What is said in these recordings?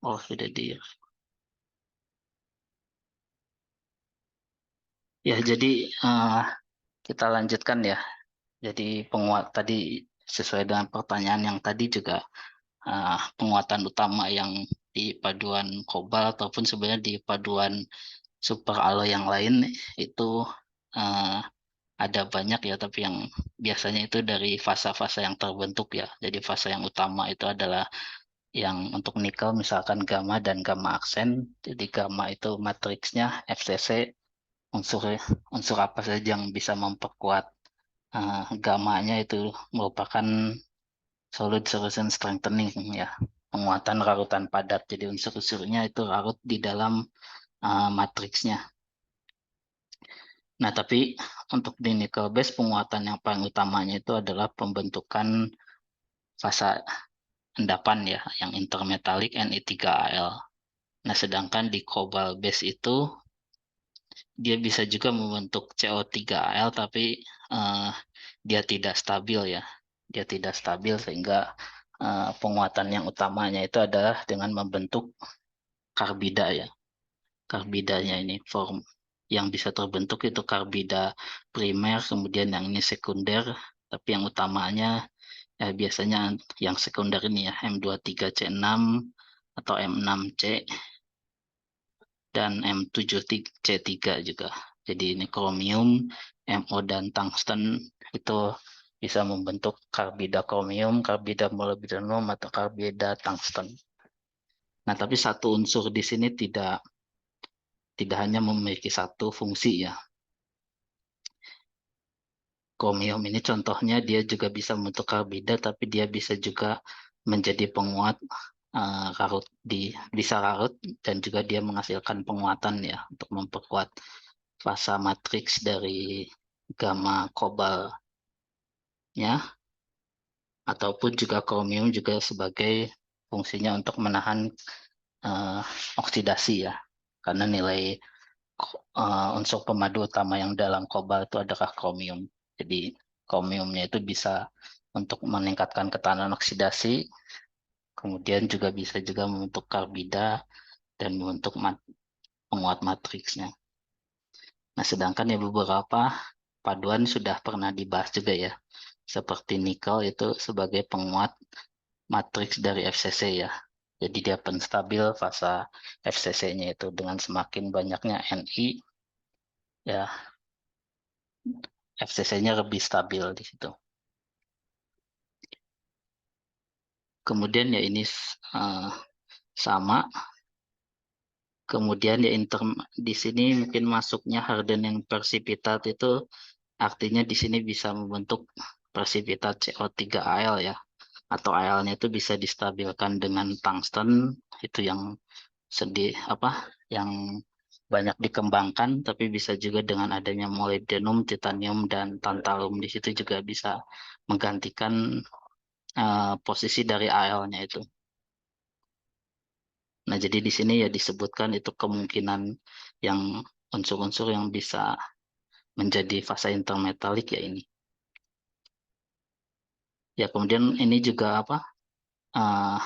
Oh, sudah di. Ya, jadi kita lanjutkan ya. Jadi penguat tadi sesuai dengan pertanyaan yang tadi juga penguatan utama yang di paduan kobal ataupun sebenarnya di paduan super alloy yang lain itu eh, ada banyak ya, tapi yang biasanya itu dari fasa-fasa yang terbentuk ya. Jadi fasa yang utama itu adalah yang untuk nikel misalkan gamma dan gamma aksen. Jadi gamma itu matriksnya FCC, unsur unsur apa saja yang bisa memperkuat gammanya itu merupakan solid solution strengthening ya, penguatan larutan padat. Jadi unsur-unsurnya itu larut di dalam matriksnya. Nah, tapi untuk di nickel base penguatan yang paling utamanya itu adalah pembentukan fasa endapan ya, yang intermetalik Ne3Al. Nah, sedangkan di cobalt base itu dia bisa juga membentuk CO3Al, tapi eh, dia tidak stabil ya. Dia tidak stabil sehingga penguatan yang utamanya itu adalah dengan membentuk karbida ya. Karbidanya ini form yang bisa terbentuk itu karbida primer, kemudian yang ini sekunder, tapi yang utamanya biasanya yang sekunder ini ya, M23C6 atau M6C dan M7C3 juga. Jadi ini kromium, MO dan tungsten itu bisa membentuk karbida kromium, karbida molybdenum atau karbida tungsten. Nah, tapi satu unsur di sini tidak hanya memiliki satu fungsi ya. Kromium ini contohnya dia juga bisa membentuk karbida, tapi dia bisa juga menjadi penguat larut bisa larut dan juga dia menghasilkan penguatan ya untuk memperkuat fasa matriks dari gamma kobalnya, ataupun juga kromium juga sebagai fungsinya untuk menahan eh, oksidasi ya, karena nilai unsur pemadu utama yang dalam kobalt itu adalah kromium. Jadi kromiumnya itu bisa untuk meningkatkan ketahanan oksidasi, kemudian juga bisa juga membentuk karbida dan membentuk penguat matriksnya. Nah, sedangkan ya beberapa paduan sudah pernah dibahas juga ya, seperti nikel itu sebagai penguat matriks dari FCC ya. Jadi dia penstabil fasa FCC-nya itu dengan semakin banyaknya Ni ya, FCC-nya lebih stabil di situ. Kemudian ya ini eh, sama. Kemudian ya di sini mungkin masuknya hardening precipitate itu artinya di sini bisa membentuk precipitate CO3Al ya. Atau Al-nya itu bisa distabilkan dengan tungsten, itu yang apa yang banyak dikembangkan, tapi bisa juga dengan adanya molybdenum, titanium dan tantalum di situ juga bisa menggantikan posisi dari Al-nya itu. Nah, jadi di sini ya disebutkan itu kemungkinan yang unsur-unsur yang bisa menjadi fasa intermetalik ya ini. Ya, kemudian ini juga apa? eh,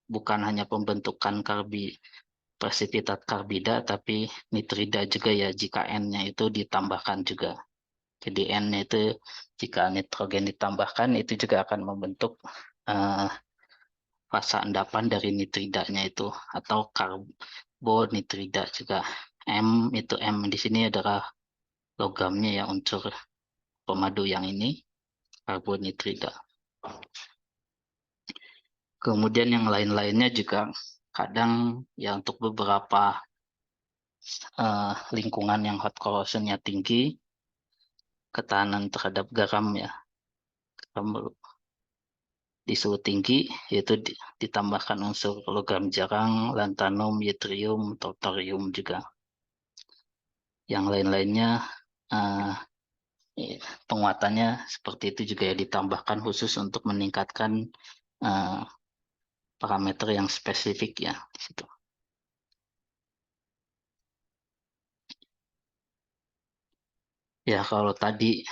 Bukan hanya pembentukan presipitat karbida, tapi nitrida juga ya jika N-nya itu ditambahkan juga. Jadi N-nya itu jika nitrogen ditambahkan itu juga akan membentuk eh, fasa endapan dari nitridanya itu atau karbonitrida juga. M di sini adalah logamnya ya, unsur pemadu yang ini karbonitrida. Kemudian yang lain-lainnya juga kadang ya untuk beberapa lingkungan yang hot corrosion-nya tinggi, ketahanan terhadap garam ya, garam di suhu tinggi yaitu ditambahkan unsur logam jarang, lantanum, yttrium, thorium juga. Yang lain-lainnya eh, penguatannya seperti itu juga ya, ditambahkan khusus untuk meningkatkan eh, parameter yang spesifik ya di situ. Ya, kalau tadi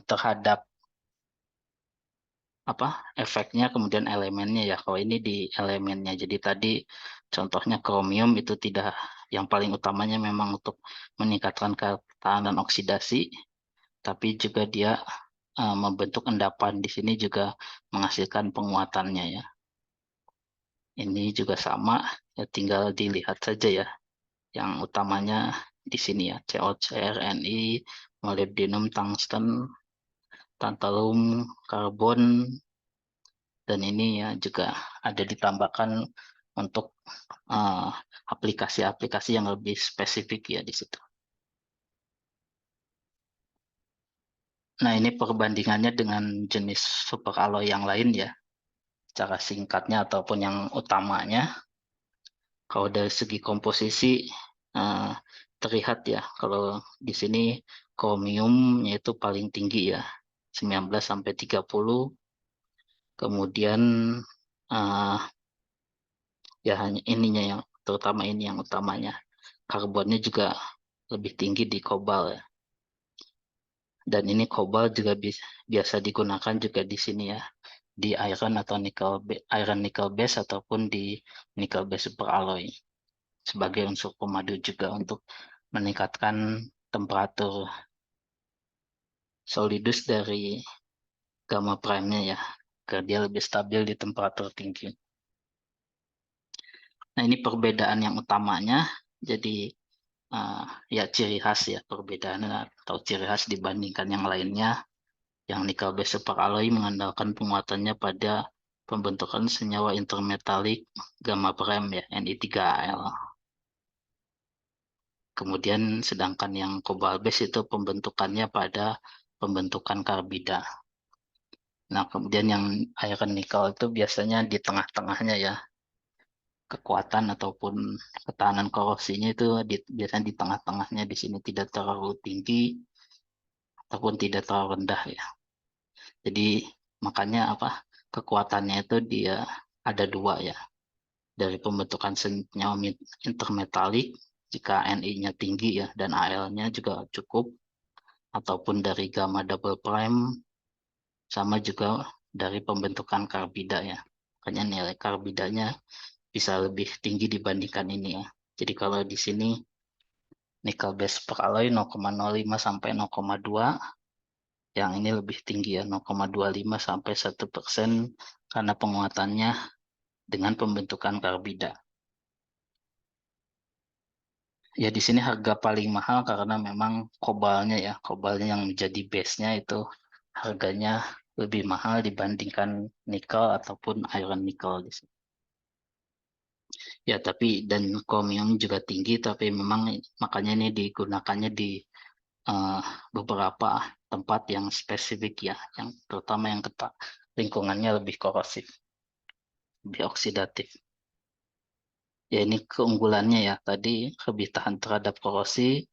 terhadap efeknya, kemudian elemennya ya. Kalau ini di elemennya. Jadi tadi contohnya kromium itu tidak, yang paling utamanya memang untuk meningkatkan ketahanan oksidasi, tapi juga dia membentuk endapan. Di sini juga menghasilkan penguatannya ya. Ini juga sama, ya tinggal dilihat saja ya. Yang utamanya di sini ya, CO, CrNi, molybdenum, tungsten, tantalum, karbon, dan ini ya juga ada ditambahkan untuk eh, aplikasi-aplikasi yang lebih spesifik ya di situ. Nah, ini perbandingannya dengan jenis superalloy yang lain ya, cara singkatnya ataupun yang utamanya. Kalau dari segi komposisi eh, terlihat ya, kalau di sini kromiumnya itu paling tinggi ya, 19 sampai 30. Kemudian eh, ya hanya ininya yang terutama ini yang utamanya. Karbonnya juga lebih tinggi di kobal ya. Dan ini kobal juga biasa digunakan juga di sini ya, di iron atau iron nickel base ataupun di nickel base superalloy sebagai unsur pemadu juga untuk meningkatkan temperatur solidus dari gamma prime-nya ya, agar dia lebih stabil di temperatur tinggi. Nah, ini perbedaan yang utamanya. Jadi uh, ya ciri khas ya, perbedaannya atau ciri khas dibandingkan yang lainnya. Yang nikel base superalloy mengandalkan penguatannya pada pembentukan senyawa intermetalik gamma prime ya, Ni3Al. Kemudian sedangkan yang cobalt base itu pembentukannya pada pembentukan karbida. Nah, kemudian yang iron nickel itu biasanya di tengah-tengahnya ya, kekuatan ataupun ketahanan korosinya itu biasanya di tengah-tengahnya, di sini tidak terlalu tinggi ataupun tidak terlalu rendah ya. Jadi makanya kekuatannya itu dia ada dua ya, dari pembentukan senyawa intermetalik jika Ni-nya tinggi ya dan Al-nya juga cukup, ataupun dari gamma double prime, sama juga dari pembentukan karbida ya. Makanya nilai karbidanya bisa lebih tinggi dibandingkan ini ya. Jadi kalau di sini nickel base per alloy 0,05 sampai 0,2, yang ini lebih tinggi ya, 0,25 sampai 1% karena penguatannya dengan pembentukan karbida. Ya di sini harga paling mahal karena memang kobalnya ya, kobalnya yang menjadi base-nya itu harganya lebih mahal dibandingkan nikel ataupun iron nickel di sini. Ya, tapi dan chromium juga tinggi, tapi memang makanya ini digunakannya di eh, beberapa tempat yang spesifik ya, yang terutama yang lingkungannya lebih korosif, lebih oksidatif. Ya ini keunggulannya ya, tadi lebih tahan terhadap korosi,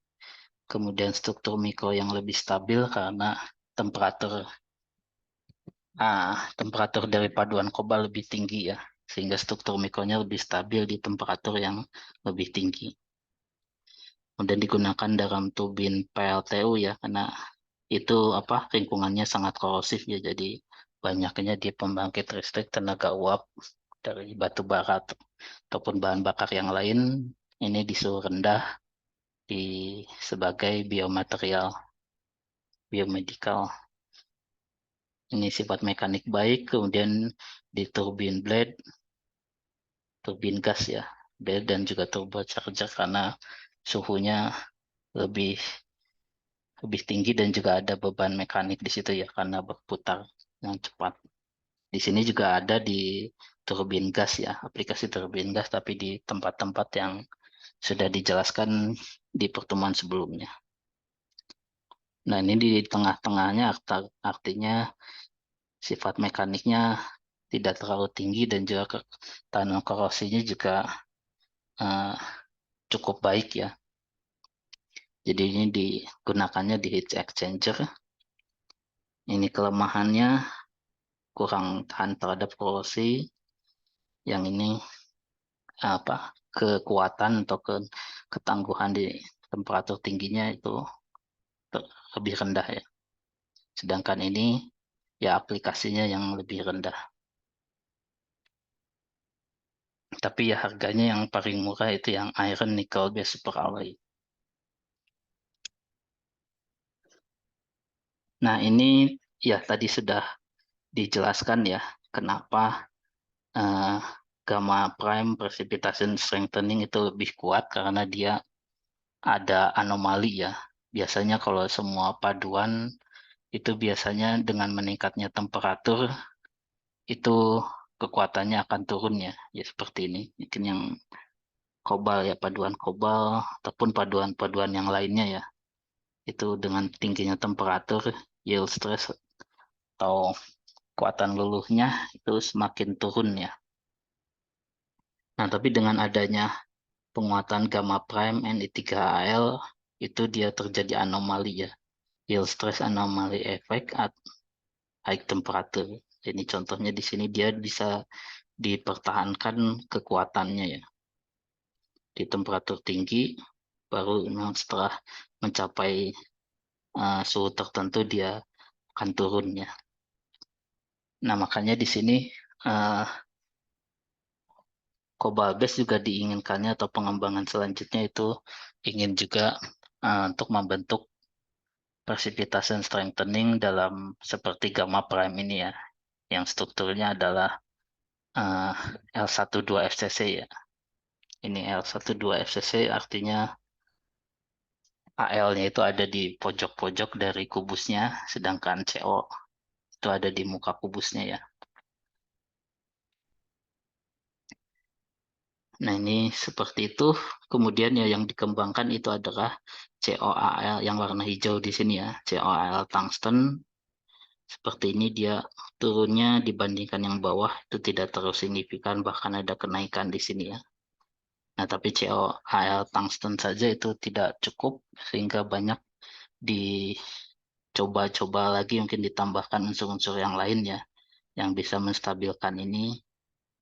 kemudian struktur mikro yang lebih stabil karena temperatur temperatur dari paduan kobal lebih tinggi ya, sehingga struktur mikronya lebih stabil di temperatur yang lebih tinggi. Kemudian digunakan dalam turbin PLTU ya, karena itu lingkungannya sangat korosif ya, jadi banyaknya di pembangkit listrik tenaga uap dari batu bara ataupun bahan bakar yang lain, ini di suhu rendah di sebagai biomaterial biomedical. Ini sifat mekanik baik. Kemudian di turbin blade, turbin gas ya, blade dan juga turbocharger karena suhunya lebih lebih tinggi dan juga ada beban mekanik di situ ya karena berputar yang cepat. Di sini juga ada di turbin gas ya, aplikasi turbin gas, tapi di tempat-tempat yang sudah dijelaskan di pertemuan sebelumnya. Nah, ini di tengah-tengahnya artinya sifat mekaniknya tidak terlalu tinggi dan juga ketahanan korosinya juga eh, cukup baik ya. Jadi ini digunakannya di heat exchanger. Ini kelemahannya kurang tahan terhadap korosi. Yang ini apa kekuatan atau ketangguhan di temperatur tingginya itu lebih rendah ya. Sedangkan ini ya aplikasinya yang lebih rendah. Tapi ya harganya yang paling murah itu yang iron nickel base superalloy. Nah, ini ya tadi sudah dijelaskan ya kenapa eh, gamma prime precipitation strengthening itu lebih kuat karena dia ada anomali ya. Biasanya kalau semua paduan itu biasanya dengan meningkatnya temperatur itu kekuatannya akan turun ya. Ya seperti ini. Mungkin yang kobal ya paduan kobal ataupun paduan-paduan yang lainnya ya. Itu dengan tingginya temperatur, yield stress atau kekuatan luluhnya itu semakin turun ya. Nah, tapi dengan adanya penguatan gamma prime Ni3Al itu dia terjadi anomali ya. Yield stress anomaly effect at high temperature. Jadi contohnya di sini dia bisa dipertahankan kekuatannya ya di temperatur tinggi, baru setelah mencapai suhu tertentu dia akan turun ya. Nah, makanya di sini uh, Cobalt Base juga diinginkannya atau pengembangan selanjutnya itu ingin juga untuk membentuk precipitation strengthening dalam seperti gamma prime ini ya, yang strukturnya adalah uh, L12 FCC ya. Ini L12 FCC artinya AL-nya itu ada di pojok-pojok dari kubusnya, sedangkan CO itu ada di muka kubusnya ya. Nah, ini seperti itu. Kemudian ya yang dikembangkan itu adalah COAL yang warna hijau di sini ya. COAL tungsten seperti ini dia turunnya dibandingkan yang bawah itu tidak terlalu signifikan, bahkan ada kenaikan di sini ya. Nah, tapi COAL tungsten saja itu tidak cukup sehingga banyak dicoba-coba lagi mungkin ditambahkan unsur-unsur yang lain ya yang bisa menstabilkan ini.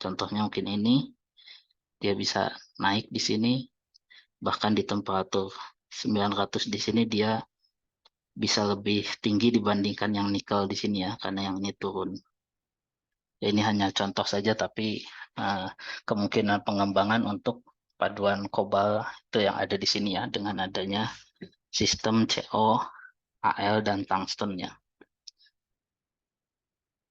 Contohnya mungkin ini dia bisa naik di sini bahkan di temperatur 900 di sini dia bisa lebih tinggi dibandingkan yang nikel di sini ya, karena yang ini turun. Ya, ini hanya contoh saja, tapi eh, kemungkinan pengembangan untuk paduan kobal itu yang ada di sini ya, dengan adanya sistem CO, AL, dan tungsten ya.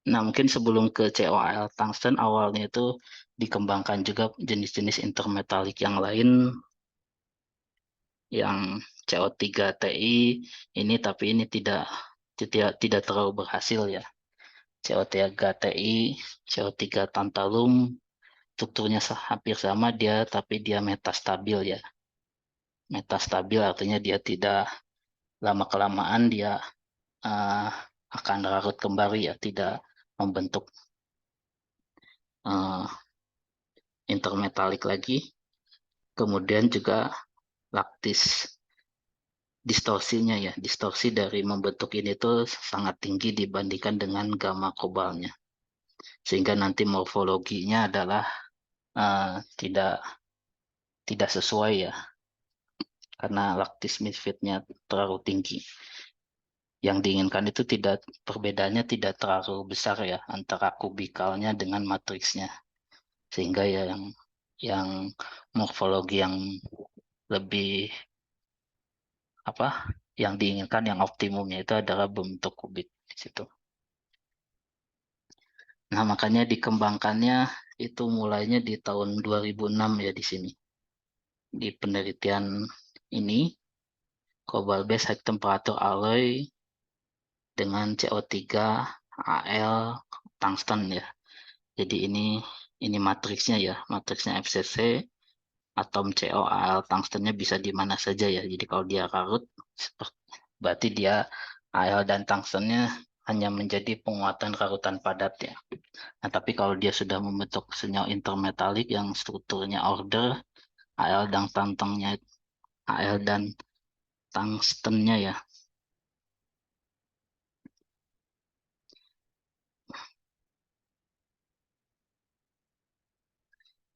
Nah, mungkin sebelum ke COAL tungsten, awalnya itu dikembangkan juga jenis-jenis intermetalik yang lain yang CO3 Ti ini, tapi ini tidak terlalu berhasil ya. CO3 Ti, CO3 tantalum strukturnya hampir sama dia, tapi dia metastabil ya. Metastabil artinya dia tidak lama kelamaan dia uh, akan larut kembali ya, tidak membentuk uh, intermetalik lagi. Kemudian juga laktis distorsinya ya, distorsi dari membentuk ini tuh sangat tinggi dibandingkan dengan gamma kobalnya. Sehingga nanti morfologinya adalah tidak tidak sesuai ya, karena laktis misfitnya terlalu tinggi. Yang diinginkan itu tidak perbedaannya tidak terlalu besar ya antara kubikalnya dengan matriksnya. Sehingga ya yang morfologi yang lebih apa yang diinginkan yang optimumnya itu adalah bentuk kubik di situ. Nah, makanya dikembangkannya itu mulainya di tahun 2006 ya di sini. Di penelitian ini, cobalt base high temperature alloy dengan CO3, Al, tungsten ya. Jadi ini matriksnya ya, matriksnya FCC, atom CO, Al, tungstennya bisa di mana saja ya. Jadi kalau dia karut, berarti dia Al dan tungstennya hanya menjadi penguatan karutan padat ya. Nah, tapi kalau dia sudah membentuk senyawa intermetalik yang strukturnya order, Al dan tangtangnya, Al dan tungstennya ya,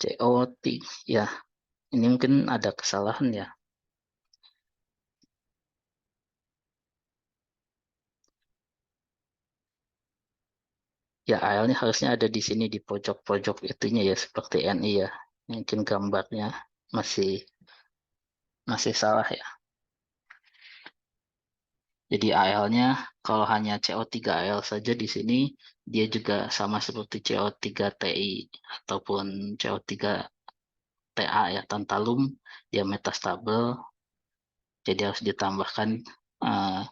COT ya, ini mungkin ada kesalahan ya. Ya, AL-nya harusnya ada di sini di pojok-pojok itunya ya, seperti Ni ya. Mungkin gambarnya masih masih salah ya. Jadi AL-nya kalau hanya CO3 AL saja di sini dia juga sama seperti CO3 Ti ataupun CO3 Ta ya, tantalum, dia metastable. Jadi harus ditambahkan eh,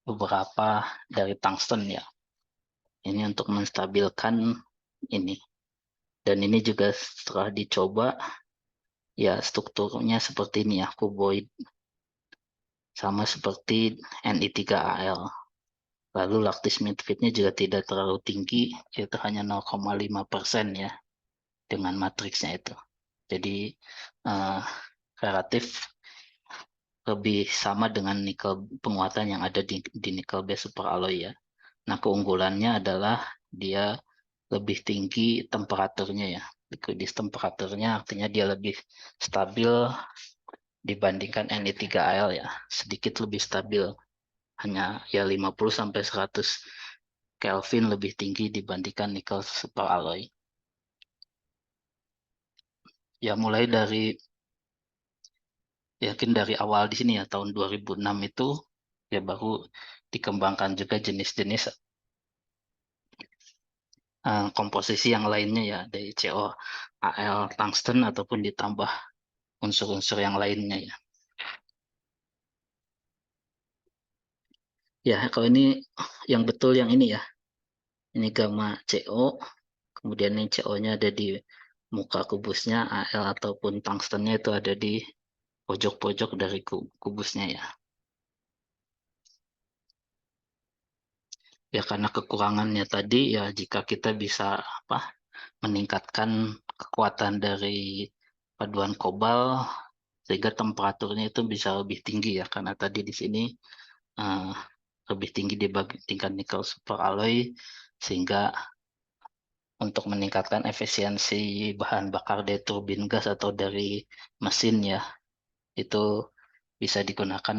beberapa dari tungsten ya. Ini untuk menstabilkan ini. Dan ini juga setelah dicoba ya strukturnya seperti ini ya, kuboid, sama seperti Ni3Al. Lalu lactis midfitnya juga tidak terlalu tinggi, yaitu hanya 0,5% ya dengan matriksnya itu. Jadi eh, relatif lebih sama dengan nikel penguatan yang ada di nikel base superalloy ya. Nah, keunggulannya adalah dia lebih tinggi temperaturnya ya. Liquidity temperaturnya artinya dia lebih stabil dibandingkan Ni3Al ya. Sedikit lebih stabil. Hanya ya 50 sampai 100 Kelvin lebih tinggi dibandingkan nikel superalloy. Ya mulai dari yakin dari awal di sini ya tahun 2006 itu ya baru dikembangkan juga jenis-jenis komposisi yang lainnya ya dari COAl tungsten ataupun ditambah unsur-unsur yang lainnya ya. Ya kalau ini yang betul yang ini ya. Ini gamma CO, kemudian ini CO-nya ada di muka kubusnya, Al ataupun tungstennya itu ada di pojok-pojok dari kubusnya ya. Ya karena kekurangannya tadi ya jika kita bisa apa meningkatkan kekuatan dari paduan kobal sehingga temperaturnya itu bisa lebih tinggi ya karena tadi di sini eh, lebih tinggi dibandingkan nikel superalloy sehingga untuk meningkatkan efisiensi bahan bakar dari turbin gas atau dari mesin ya itu bisa digunakan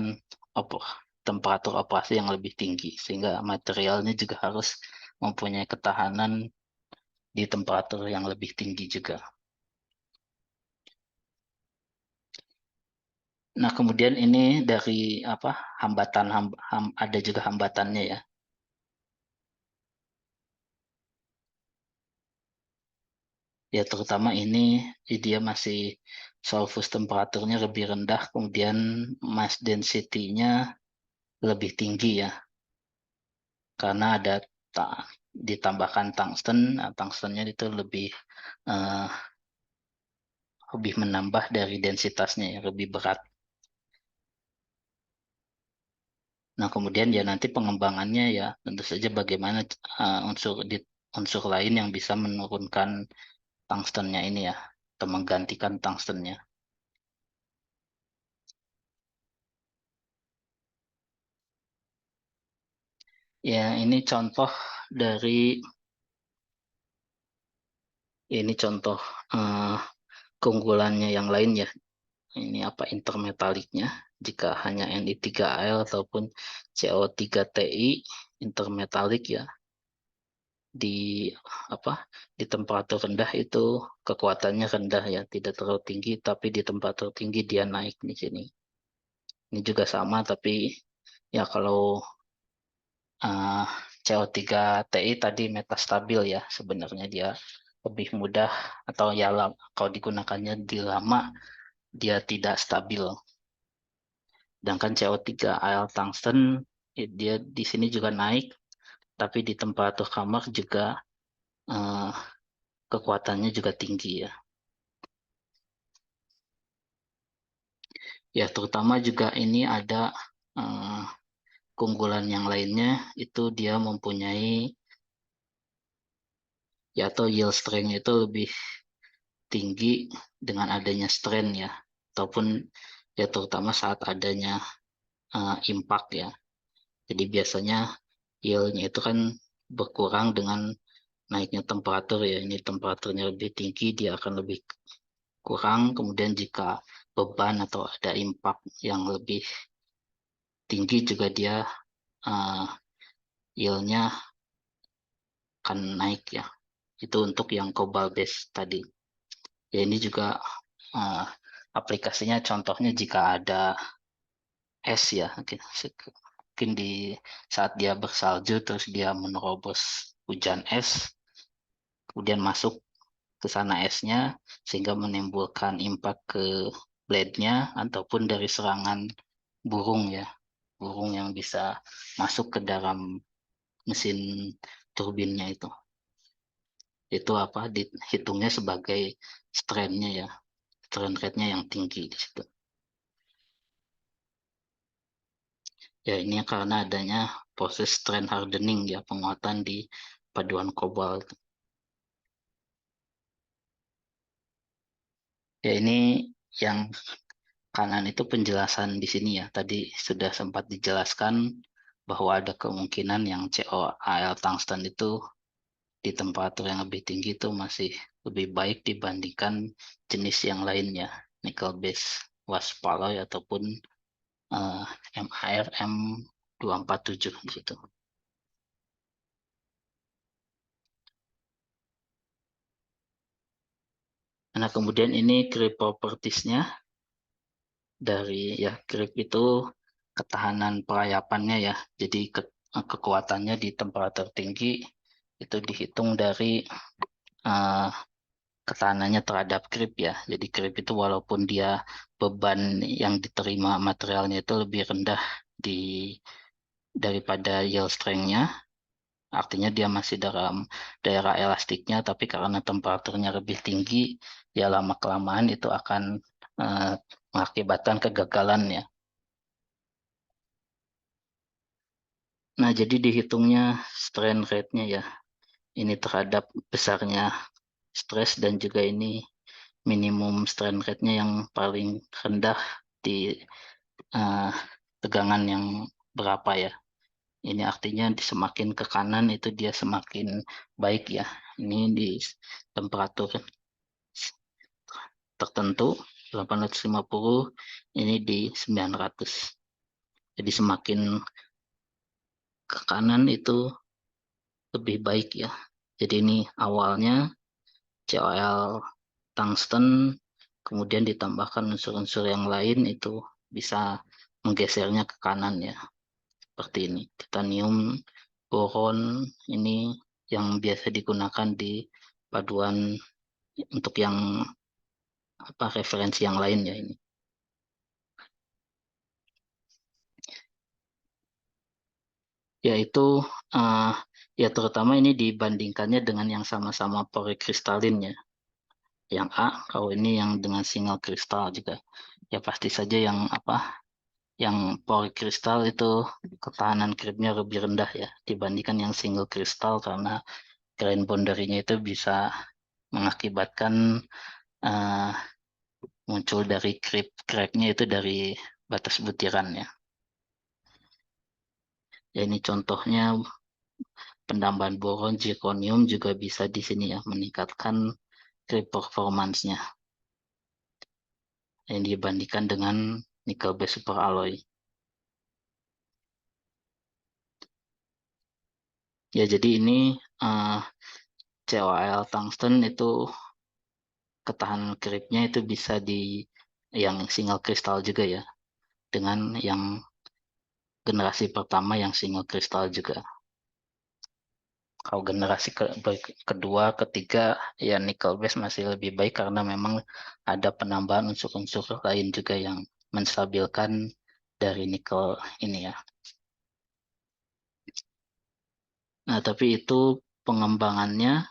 temperatur operasi yang lebih tinggi sehingga materialnya juga harus mempunyai ketahanan di temperatur yang lebih tinggi juga. Nah, kemudian ini dari apa hambatan ada juga hambatannya ya. Ya terutama ini dia masih solvus temperaturnya lebih rendah, kemudian mass density-nya lebih tinggi ya. Karena ada ditambahkan tungsten, nah, tungstennya itu eh, lebih menambah dari densitasnya ya, lebih berat. Nah, kemudian ya nanti pengembangannya ya tentu saja bagaimana unsur lain yang bisa menurunkan tungstennya ini ya, atau menggantikan tungstennya. Ya, dari ini contoh eh, keunggulannya yang lain ya. Ini apa intermetaliknya? Jika hanya Ni3Al ataupun CO3Ti intermetalik ya di apa di temperatur rendah itu kekuatannya rendah ya, tidak terlalu tinggi, tapi di temperatur tinggi dia naik di sini. Ini juga sama, tapi ya kalau uh, CO3Ti tadi metastabil ya, sebenarnya dia lebih mudah atau ya kalau digunakannya di lama dia tidak stabil. Sedangkan CO3Al tungsten dia di sini juga naik, tapi di temperatur kamar juga eh, kekuatannya juga tinggi ya. Ya terutama juga ini ada eh, keunggulan yang lainnya itu dia mempunyai ya atau yield strength itu lebih tinggi dengan adanya strain ya ataupun ya terutama saat adanya impact ya. Jadi biasanya yieldnya itu kan berkurang dengan naiknya temperatur ya. Ini temperaturnya lebih tinggi dia akan lebih kurang. Kemudian jika beban atau ada impact yang lebih tinggi juga dia uh, yieldnya akan naik ya. Itu untuk yang cobalt base tadi. Ya ini juga aplikasinya contohnya jika ada es ya, mungkin di saat dia bersalju terus dia menerobos hujan es, kemudian masuk ke sana esnya sehingga menimbulkan impact ke blade-nya ataupun dari serangan burung ya, burung yang bisa masuk ke dalam mesin turbinnya itu. Itu apa dihitungnya sebagai strain-nya ya, strain rate-nya yang tinggi di situ. Ya ini karena adanya proses strain hardening ya, penguatan di paduan kobalt. Ya ini yang kanan itu penjelasan di sini ya. Tadi sudah sempat dijelaskan bahwa ada kemungkinan yang COAL tungsten itu di temperatur yang lebih tinggi itu masih lebih baik dibandingkan jenis yang lainnya, nickel base wasp alloy ataupun uh, MARM 247 di situ. Nah, kemudian ini creep properties-nya dari ya creep itu ketahanan perayapannya ya. Jadi kekuatannya di temperatur tinggi itu dihitung dari uh, ketahanannya terhadap creep ya. Jadi creep itu walaupun dia beban yang diterima materialnya itu lebih rendah di daripada yield strength-nya, artinya dia masih dalam daerah elastiknya, tapi karena temperaturnya lebih tinggi, ya lama-kelamaan itu akan eh, mengakibatkan kegagalan ya. Nah, jadi dihitungnya strain rate-nya ya. Ini terhadap besarnya stres dan juga ini minimum strain rate-nya yang paling rendah di eh, tegangan yang berapa ya. Ini artinya semakin ke kanan itu dia semakin baik ya. Ini di temperatur tertentu 850, ini di 900. Jadi semakin ke kanan itu lebih baik ya. Jadi ini awalnya COL tungsten, kemudian ditambahkan unsur-unsur yang lain itu bisa menggesernya ke kanan ya. Seperti ini. Titanium, boron, ini yang biasa digunakan di paduan untuk yang apa referensi yang lain ya ini. Yaitu uh, ya terutama ini dibandingkannya dengan yang sama-sama polikristalin ya. Yang A, kalau ini yang dengan single kristal juga. Ya pasti saja yang apa yang polikristal itu ketahanan kripnya lebih rendah ya dibandingkan yang single kristal karena grain boundary-nya itu bisa mengakibatkan uh, muncul dari crack-nya itu dari batas butiran ya. Ya ini contohnya penambahan boron, zirconium juga bisa di sini ya meningkatkan creep performance-nya yang dibandingkan dengan nickel base superalloy. Ya jadi ini uh, COL tungsten itu ketahanan creep-nya itu bisa di yang single kristal juga ya dengan yang generasi pertama yang single kristal juga. Kalau generasi kedua, ketiga, ya nickel base masih lebih baik karena memang ada penambahan unsur-unsur lain juga yang menstabilkan dari nikel ini ya. Nah, tapi itu pengembangannya.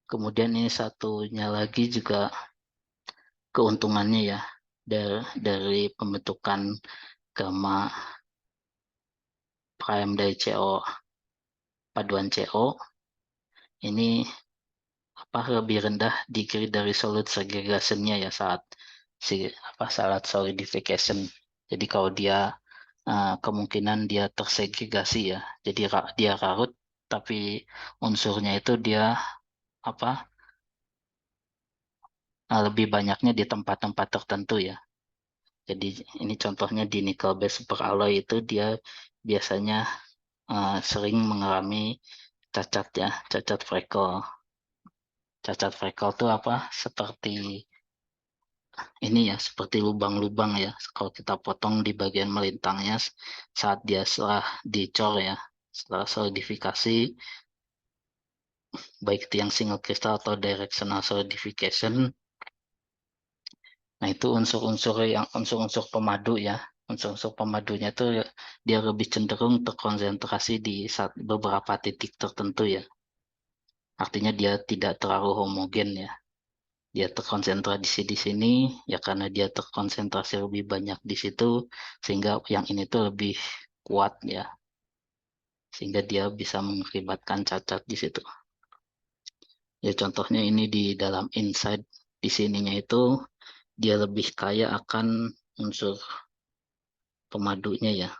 Kemudian ini satunya lagi juga keuntungannya ya dari pembentukan gamma prime dari CO paduan CO ini apa lebih rendah degree dari solid segregation-nya ya saat saat solidification. Jadi kalau dia kemungkinan dia tersegregasi ya. Jadi dia larut tapi unsurnya itu dia apa lebih banyaknya di tempat-tempat tertentu ya. Jadi ini contohnya di nickel base superalloy itu dia biasanya sering mengalami cacat ya, cacat freckle. Cacat freckle itu apa? Seperti ini ya, seperti lubang-lubang ya. Kalau kita potong di bagian melintangnya saat dia setelah dicor ya, setelah solidifikasi, baik itu yang single crystal atau directional solidification. Nah, itu unsur-unsur pemadu ya. Unsur-unsur pemadunya itu dia lebih cenderung terkonsentrasi di beberapa titik tertentu ya. Artinya dia tidak terlalu homogen ya. Dia terkonsentrasi di sini ya karena dia terkonsentrasi lebih banyak di situ sehingga yang ini tuh lebih kuat ya. Sehingga dia bisa mengakibatkan cacat di situ. Ya contohnya ini di dalam inside di sininya itu dia lebih kaya akan unsur pemadunya ya.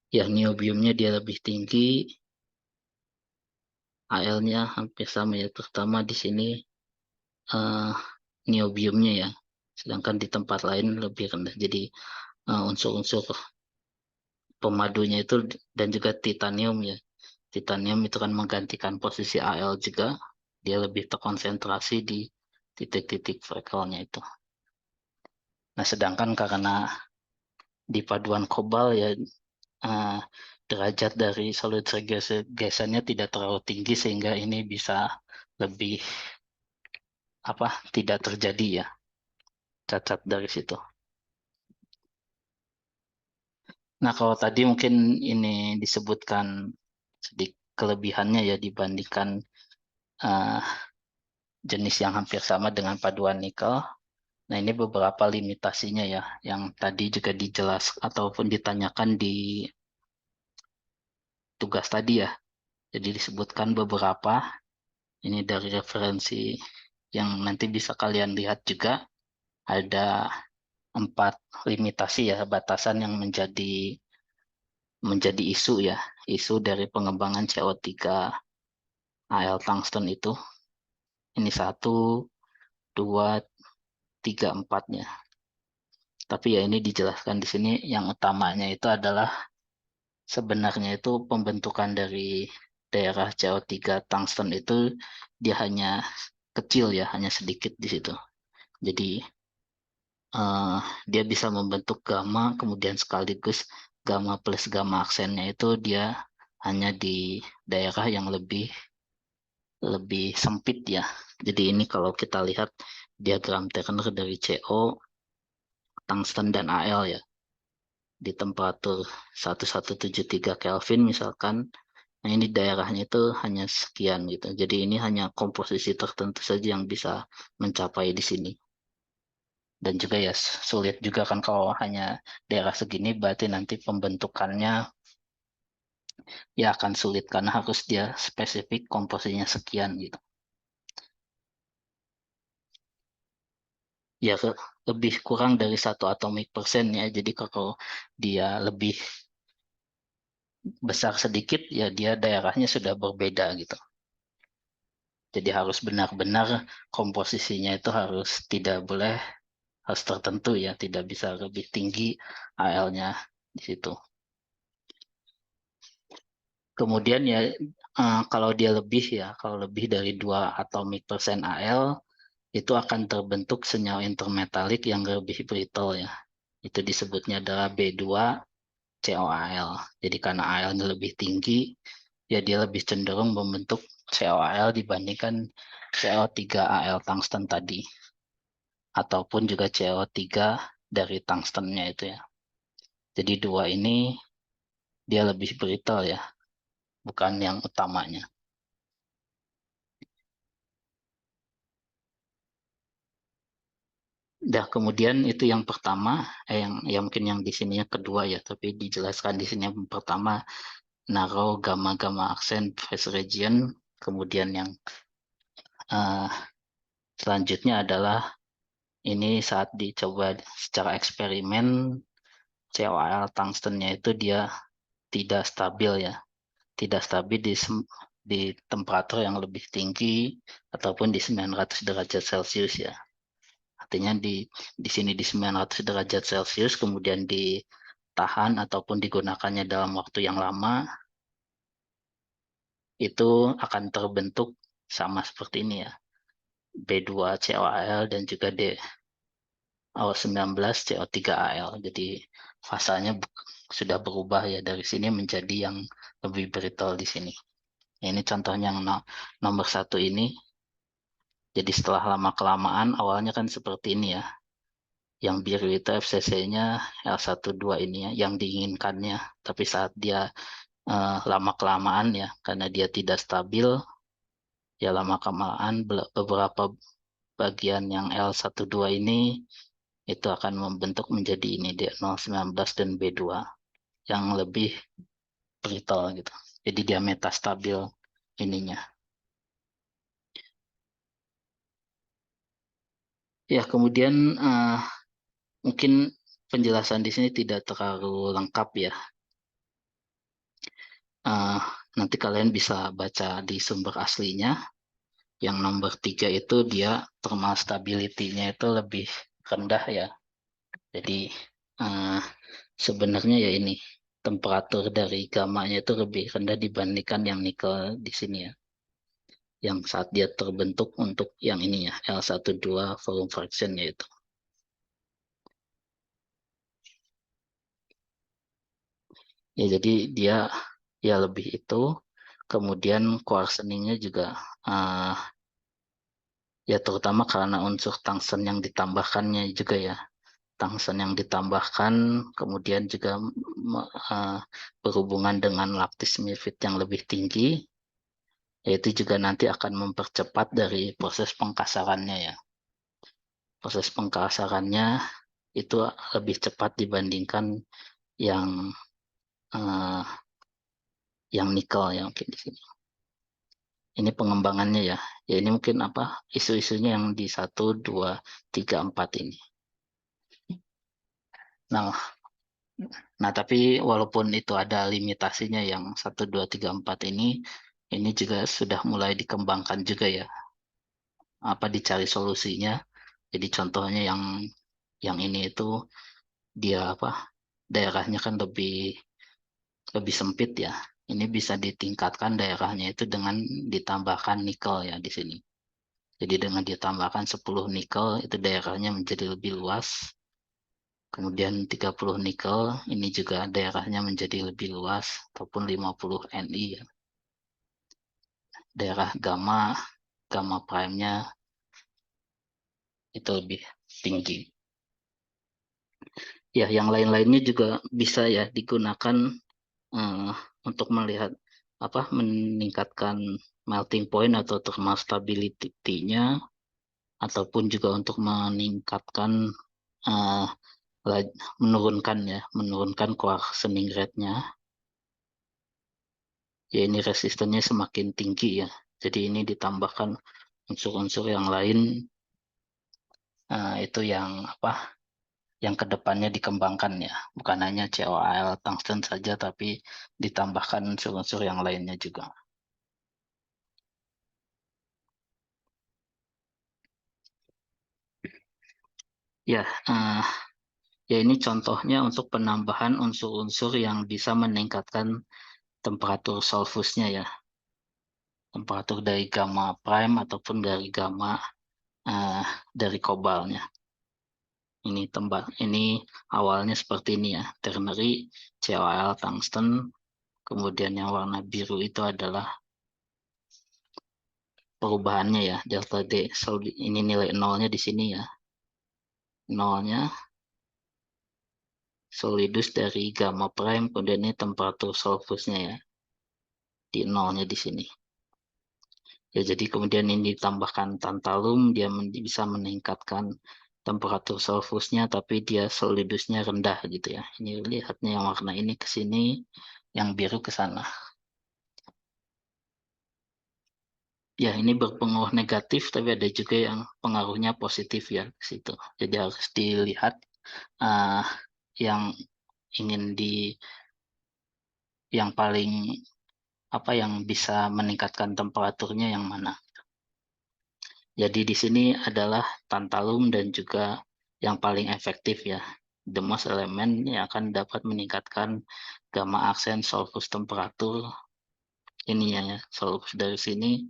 Ya niobiumnya dia lebih tinggi, Al-nya hampir sama ya, terutama di sini eh, niobiumnya ya. Sedangkan di tempat lain lebih rendah. Jadi unsur-unsur pemadunya itu dan juga titanium ya. Titanium itu kan menggantikan posisi Al juga. Dia lebih terkonsentrasi di titik-titik freckle-nya itu. Nah, sedangkan karena di paduan kobal ya eh, derajat dari solid segregasinya tidak terlalu tinggi sehingga ini bisa lebih tidak terjadi ya cacat dari situ. Nah, kalau tadi mungkin ini disebutkan sedikit kelebihannya ya dibandingkan eh, jenis yang hampir sama dengan paduan nikel. Nah, ini beberapa limitasinya ya yang tadi juga dijelas ataupun ditanyakan di tugas tadi ya. Jadi disebutkan beberapa ini dari referensi yang nanti bisa kalian lihat juga ada 4 limitasi ya batasan yang menjadi isu ya, isu dari pengembangan CO3 Al tungsten itu. Ini 1, 2, 3, 4-nya. Tapi ya ini dijelaskan di sini yang utamanya itu adalah sebenarnya itu pembentukan dari daerah CO3 tungsten itu dia hanya kecil ya, hanya sedikit di situ. Jadi eh, dia bisa membentuk gamma kemudian sekaligus gamma plus gamma aksennya itu dia hanya di daerah yang lebih lebih sempit ya. Jadi ini kalau kita lihat diagram Turner dari CO, tungsten dan Al ya. Di temperatur 1173 Kelvin misalkan, nah ini daerahnya itu hanya sekian gitu. Jadi ini hanya komposisi tertentu saja yang bisa mencapai di sini. Dan juga ya sulit juga kan kalau hanya daerah segini berarti nanti pembentukannya ya akan sulit karena harus dia spesifik komposisinya sekian gitu. Ya lebih kurang dari 1 atomic persen ya. Jadi kalau dia lebih besar sedikit ya dia daerahnya sudah berbeda gitu. Jadi harus benar-benar komposisinya itu harus tertentu ya, tidak bisa lebih tinggi AL-nya di situ. Kemudian ya kalau dia lebih ya, kalau lebih dari 2 atomic persen AL itu akan terbentuk senyawa intermetalik yang lebih brittle ya. Itu disebutnya adalah B2 COAL. Jadi karena AL-nya lebih tinggi, ya dia lebih cenderung membentuk COAL dibandingkan CO3Al tungsten tadi. Ataupun juga CO3 dari tungstennya itu ya. Jadi dua ini dia lebih brittle ya, bukan yang utamanya. Dah kemudian itu yang pertama, yang mungkin yang di sini yang kedua ya, tapi dijelaskan di sini yang pertama narrow gamma gamma accent phase region, kemudian yang eh, selanjutnya adalah ini saat dicoba secara eksperimen COAL tungstennya itu dia tidak stabil ya, tidak stabil di temperatur yang lebih tinggi ataupun di 900 derajat Celcius ya. Artinya di sini di 900 derajat Celcius kemudian di bertahan ataupun digunakannya dalam waktu yang lama, itu akan terbentuk sama seperti ini ya. B2COAl dan juga O19 CO3Al. Jadi fasanya sudah berubah ya dari sini menjadi yang lebih brittle di sini. Ini contohnya yang nomor 1 ini. Jadi setelah lama kelamaan awalnya kan seperti ini ya. Yang biru itu FCC-nya L12 ini ya, yang diinginkannya. Tapi saat dia lama kelamaan ya, karena dia tidak stabil, ya lama kelamaan beberapa bagian yang L12 ini itu akan membentuk menjadi ini D019 dan B2 yang lebih brittle gitu. Jadi dia metastabil ininya. Ya, kemudian mungkin penjelasan di sini tidak terlalu lengkap ya. Eh, Nanti kalian bisa baca di sumber aslinya. Yang nomor 3 itu dia thermal stability-nya itu lebih rendah ya. Jadi eh, sebenarnya ya ini temperatur dari gamanya itu lebih rendah dibandingkan yang nikel di sini ya. Yang saat dia terbentuk untuk yang ini ya L12 volume fraction yaitu. Ya jadi dia ya lebih itu. Kemudian coarseningnya juga uh, ya terutama karena unsur tungsten yang ditambahkannya juga ya. Tungsten yang ditambahkan kemudian juga uh, berhubungan dengan lattice smithfield yang lebih tinggi, yaitu juga nanti akan mempercepat dari proses pengkasarannya ya. Proses pengkasarannya itu lebih cepat dibandingkan yang uh, yang nikel ya mungkin di sini. Ini pengembangannya ya. Ya ini mungkin apa isu-isunya yang di 1, 2, 3, 4 ini. Nah, tapi walaupun itu ada limitasinya yang 1, 2, 3, 4 ini juga sudah mulai dikembangkan juga ya. Apa dicari solusinya. Jadi contohnya yang ini itu dia apa daerahnya kan lebih lebih sempit ya. Ini bisa ditingkatkan daerahnya itu dengan ditambahkan nikel ya di sini. Jadi dengan ditambahkan 10 nikel itu daerahnya menjadi lebih luas. Kemudian 30 nikel ini juga daerahnya menjadi lebih luas ataupun 50 Ni ya. Daerah gamma gamma prime-nya itu lebih tinggi. Ya, yang lain-lainnya juga bisa ya digunakan eh, untuk melihat apa meningkatkan melting point atau thermal stability-nya ataupun juga untuk meningkatkan eh, menurunkan coarsening rate-nya. Ya ini resistennya semakin tinggi ya. Jadi ini ditambahkan unsur-unsur yang lain itu yang apa yang kedepannya dikembangkan ya. Bukan hanya COAl tungsten saja tapi ditambahkan unsur-unsur yang lainnya juga. Ya, ya ini contohnya untuk penambahan unsur-unsur yang bisa meningkatkan temperatur solvusnya ya. Temperatur dari gamma prime ataupun dari gamma uh, dari kobalnya. Ini awalnya seperti ini ya, ternary COAl tungsten, kemudian yang warna biru itu adalah perubahannya ya, delta D. So, ini nilai nolnya di sini ya. Nolnya solidus dari gamma prime, kemudian ini temperatur solvusnya ya, di nolnya di sini. Ya, jadi kemudian ini ditambahkan tantalum, dia bisa meningkatkan temperatur solvusnya, tapi dia solidusnya rendah gitu ya. Ini lihatnya yang warna ini ke sini, yang biru ke sana. Ya, ini berpengaruh negatif, tapi ada juga yang pengaruhnya positif ya ke situ. Jadi harus dilihat uh, yang ingin yang paling apa yang bisa meningkatkan temperaturnya yang mana. Jadi di sini adalah tantalum dan juga yang paling efektif ya. the most element yang akan dapat meningkatkan gamma aksen sulfus temperatur ini ya, sulfus dari sini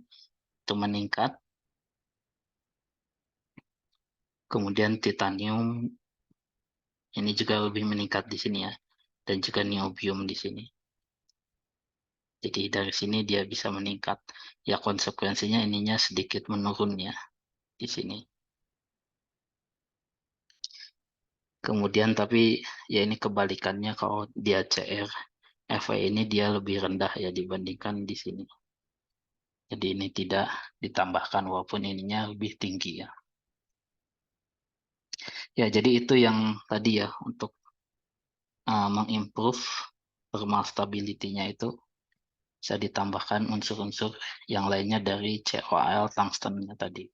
itu meningkat. Kemudian titanium ini juga lebih meningkat di sini ya, dan juga niobium di sini. Jadi dari sini dia bisa meningkat. Ya konsekuensinya ininya sedikit menurun ya di sini. Kemudian tapi ya ini kebalikannya kalau dia CR Fe ini dia lebih rendah ya dibandingkan di sini. Jadi ini tidak ditambahkan walaupun ininya lebih tinggi ya. Ya jadi itu yang tadi ya untuk mengimprove thermal stability-nya itu bisa ditambahkan unsur-unsur yang lainnya dari COAL tungstennya tadi.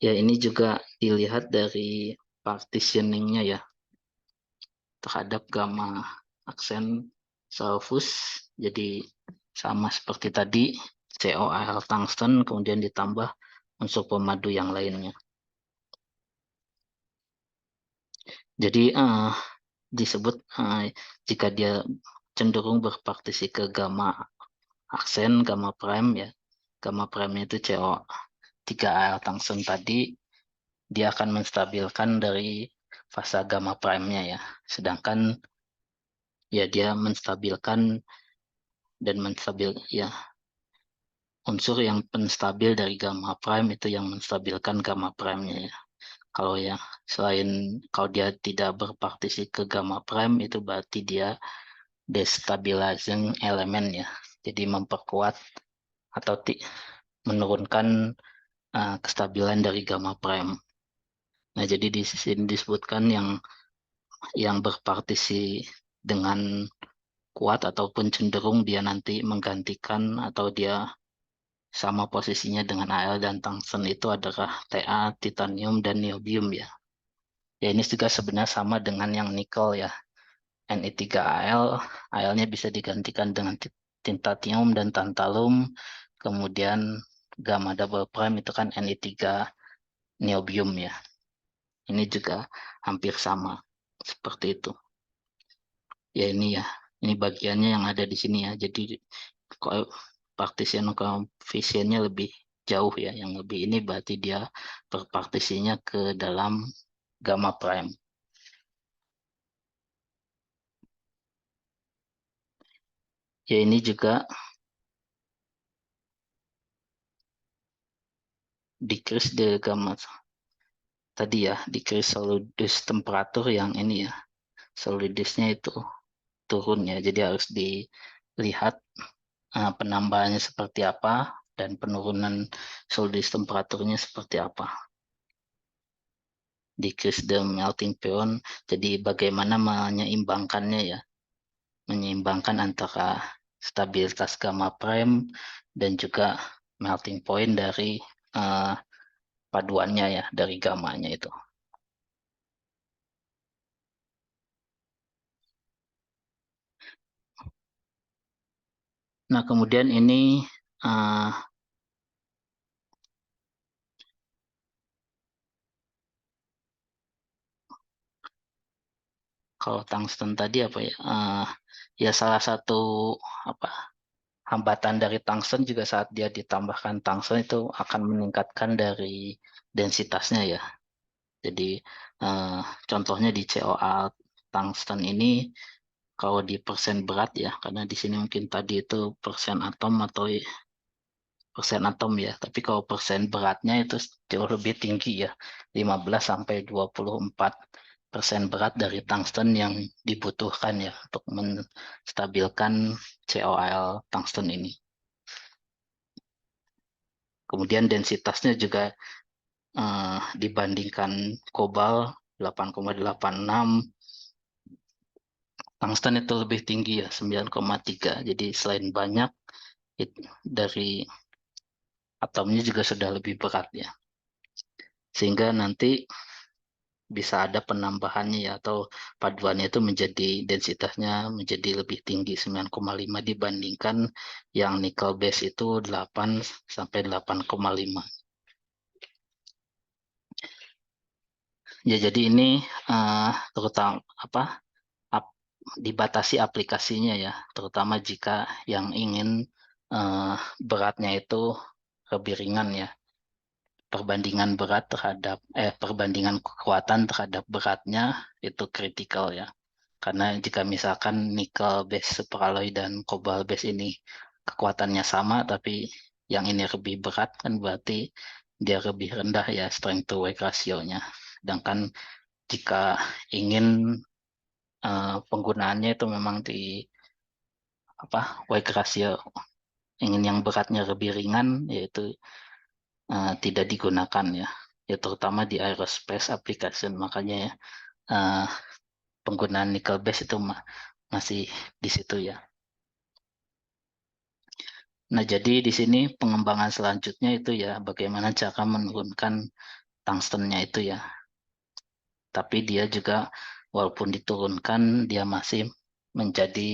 Ya ini juga dilihat dari partitioning-nya ya terhadap gamma aksen sulfus. Jadi sama seperti tadi COAL tungsten kemudian ditambah unsur pemadu yang lainnya. Jadi disebut jika dia cenderung berpartisi ke gamma aksen, gamma prime ya. Gamma prime itu CO3Al tungsten tadi, dia akan menstabilkan dari fasa gamma prime-nya ya. Sedangkan ya dia menstabilkan dan ya unsur yang penstabil dari gamma prime itu yang menstabilkan gamma prime-nya ya. Kalau ya kalau dia tidak berpartisi ke gamma prime itu berarti dia destabilizing elemen ya. Jadi memperkuat atau menurunkan kestabilan dari gamma prime. Nah, jadi di sini disebutkan yang berpartisi dengan kuat ataupun cenderung dia nanti menggantikan atau dia sama posisinya dengan Al dan tungsten itu adalah Ta, titanium, dan niobium ya. Ya ini juga sebenarnya sama dengan yang nikel ya. Ni3Al, Al-nya bisa digantikan dengan titanium dan tantalum. Kemudian gamma double prime itu kan Ni3 niobium ya. Ini juga hampir sama seperti itu. Ya ini ya, ini bagiannya yang ada di sini ya. Jadi kalau partition koefisiennya lebih jauh ya. Yang lebih ini berarti dia berpartisinya ke dalam gamma prime. Ya ini juga decrease the gamma tadi ya, decrease solidus temperatur yang ini ya. Solidusnya itu turun ya. Jadi harus dilihat penambahannya seperti apa dan penurunan solidus temperaturnya seperti apa. Decrease the melting point. Jadi bagaimana menyeimbangkannya ya. Menyeimbangkan antara stabilitas gamma prime dan juga melting point dari uh, paduannya ya, dari gamanya itu. Nah, kemudian ini uh, kalau tungsten tadi apa ya? Ya salah satu apa hambatan dari tungsten juga saat dia ditambahkan tungsten itu akan meningkatkan dari densitasnya ya. Jadi uh, contohnya di COA tungsten ini kalau di persen berat ya, karena di sini mungkin tadi itu persen atom atau persen atom ya, tapi kalau persen beratnya itu jauh lebih tinggi ya, 15 sampai 24% berat dari tungsten yang dibutuhkan ya untuk menstabilkan COL tungsten ini. Kemudian densitasnya juga dibandingkan kobal 8,86, tungsten itu lebih tinggi ya 9,3. Jadi selain banyak dari atomnya juga sudah lebih berat ya. Sehingga nanti bisa ada penambahannya ya, atau paduannya itu menjadi densitasnya menjadi lebih tinggi 9,5 dibandingkan yang nikel base itu 8 sampai 8,5. Ya, jadi ini terutama ap- dibatasi aplikasinya ya, terutama jika yang ingin eh, beratnya itu lebih ringan ya. Perbandingan kekuatan terhadap beratnya itu kritikal ya. Karena jika misalkan nikel base superalloy dan cobalt base ini kekuatannya sama, tapi yang ini lebih berat, kan berarti dia lebih rendah ya strength to weight ratio-nya. Sedangkan jika ingin penggunaannya itu memang di weight ratio, ingin yang beratnya lebih ringan, yaitu tidak digunakan ya. Ya terutama di aerospace application, makanya ya eh, penggunaan nickel base itu masih di situ ya. Nah, jadi di sini pengembangan selanjutnya itu ya bagaimana cara menurunkan tungstennya itu ya. Tapi dia juga walaupun diturunkan dia masih menjadi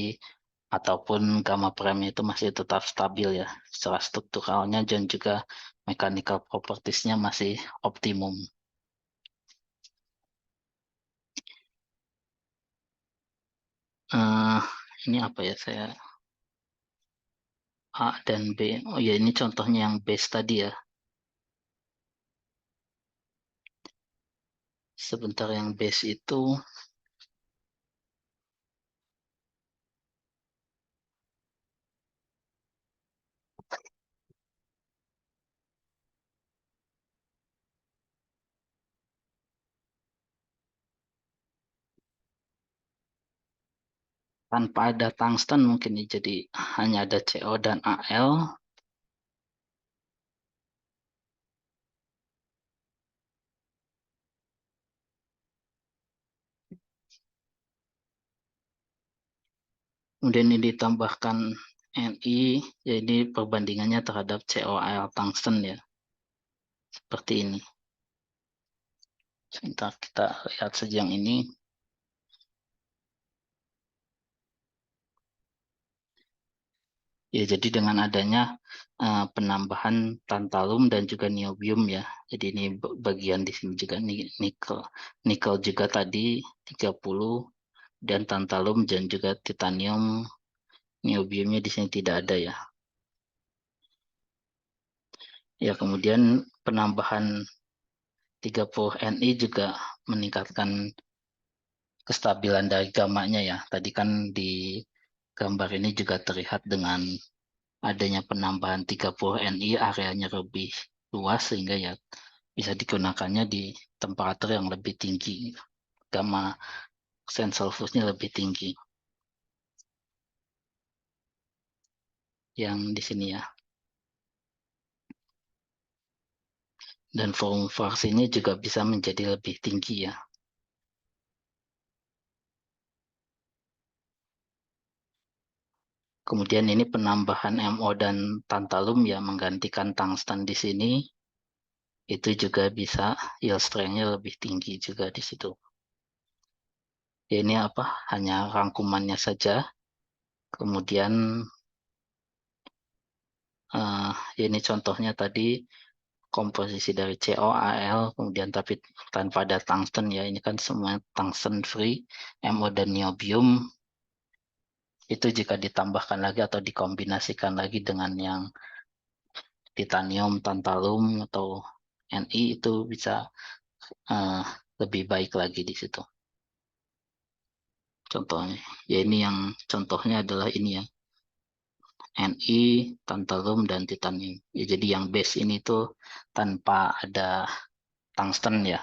ataupun gamma prime itu masih tetap stabil ya. Secara strukturalnya dan juga mechanical propertiesnya masih optimum. eh ini apa ya, saya A dan B. Oh ya, ini contohnya yang base tadi ya. Sebentar, yang base itu tanpa ada tungsten mungkin ya, jadi hanya ada CO dan Al. Kemudian ini ditambahkan Ni, jadi perbandingannya terhadap COAl tungsten ya. Seperti ini. Sebentar, kita lihat saja yang ini. Ya, jadi dengan adanya penambahan tantalum dan juga niobium ya. Jadi ini bagian di sini juga nikel. Nikel juga tadi 30 dan tantalum dan juga titanium, niobiumnya di sini tidak ada ya. Ya, kemudian penambahan 30 Ni juga meningkatkan kestabilan dari gamanya ya. Tadi kan di gambar ini juga terlihat dengan adanya penambahan 30 Ni, areanya lebih luas sehingga ya bisa digunakannya di temperatur yang lebih tinggi. Gamma sensor fuse-nya lebih tinggi. Yang di sini ya. Dan volume vaksinnya juga bisa menjadi lebih tinggi ya. Kemudian ini penambahan Mo dan tantalum ya menggantikan tungsten di sini, itu juga bisa yield strength-nya lebih tinggi juga di situ. Ya, ini hanya rangkumannya saja. Kemudian eh, ini contohnya tadi komposisi dari COAl, kemudian tapi tanpa ada tungsten ya. Ini kan semua tungsten free, Mo dan niobium. Itu jika ditambahkan lagi atau dikombinasikan lagi dengan yang titanium, tantalum, atau Ni, itu bisa eh, lebih baik lagi di situ. Contohnya, ya ini yang contohnya adalah ini ya, Ni, tantalum, dan titanium. Ya, jadi yang base ini tuh tanpa ada tungsten ya.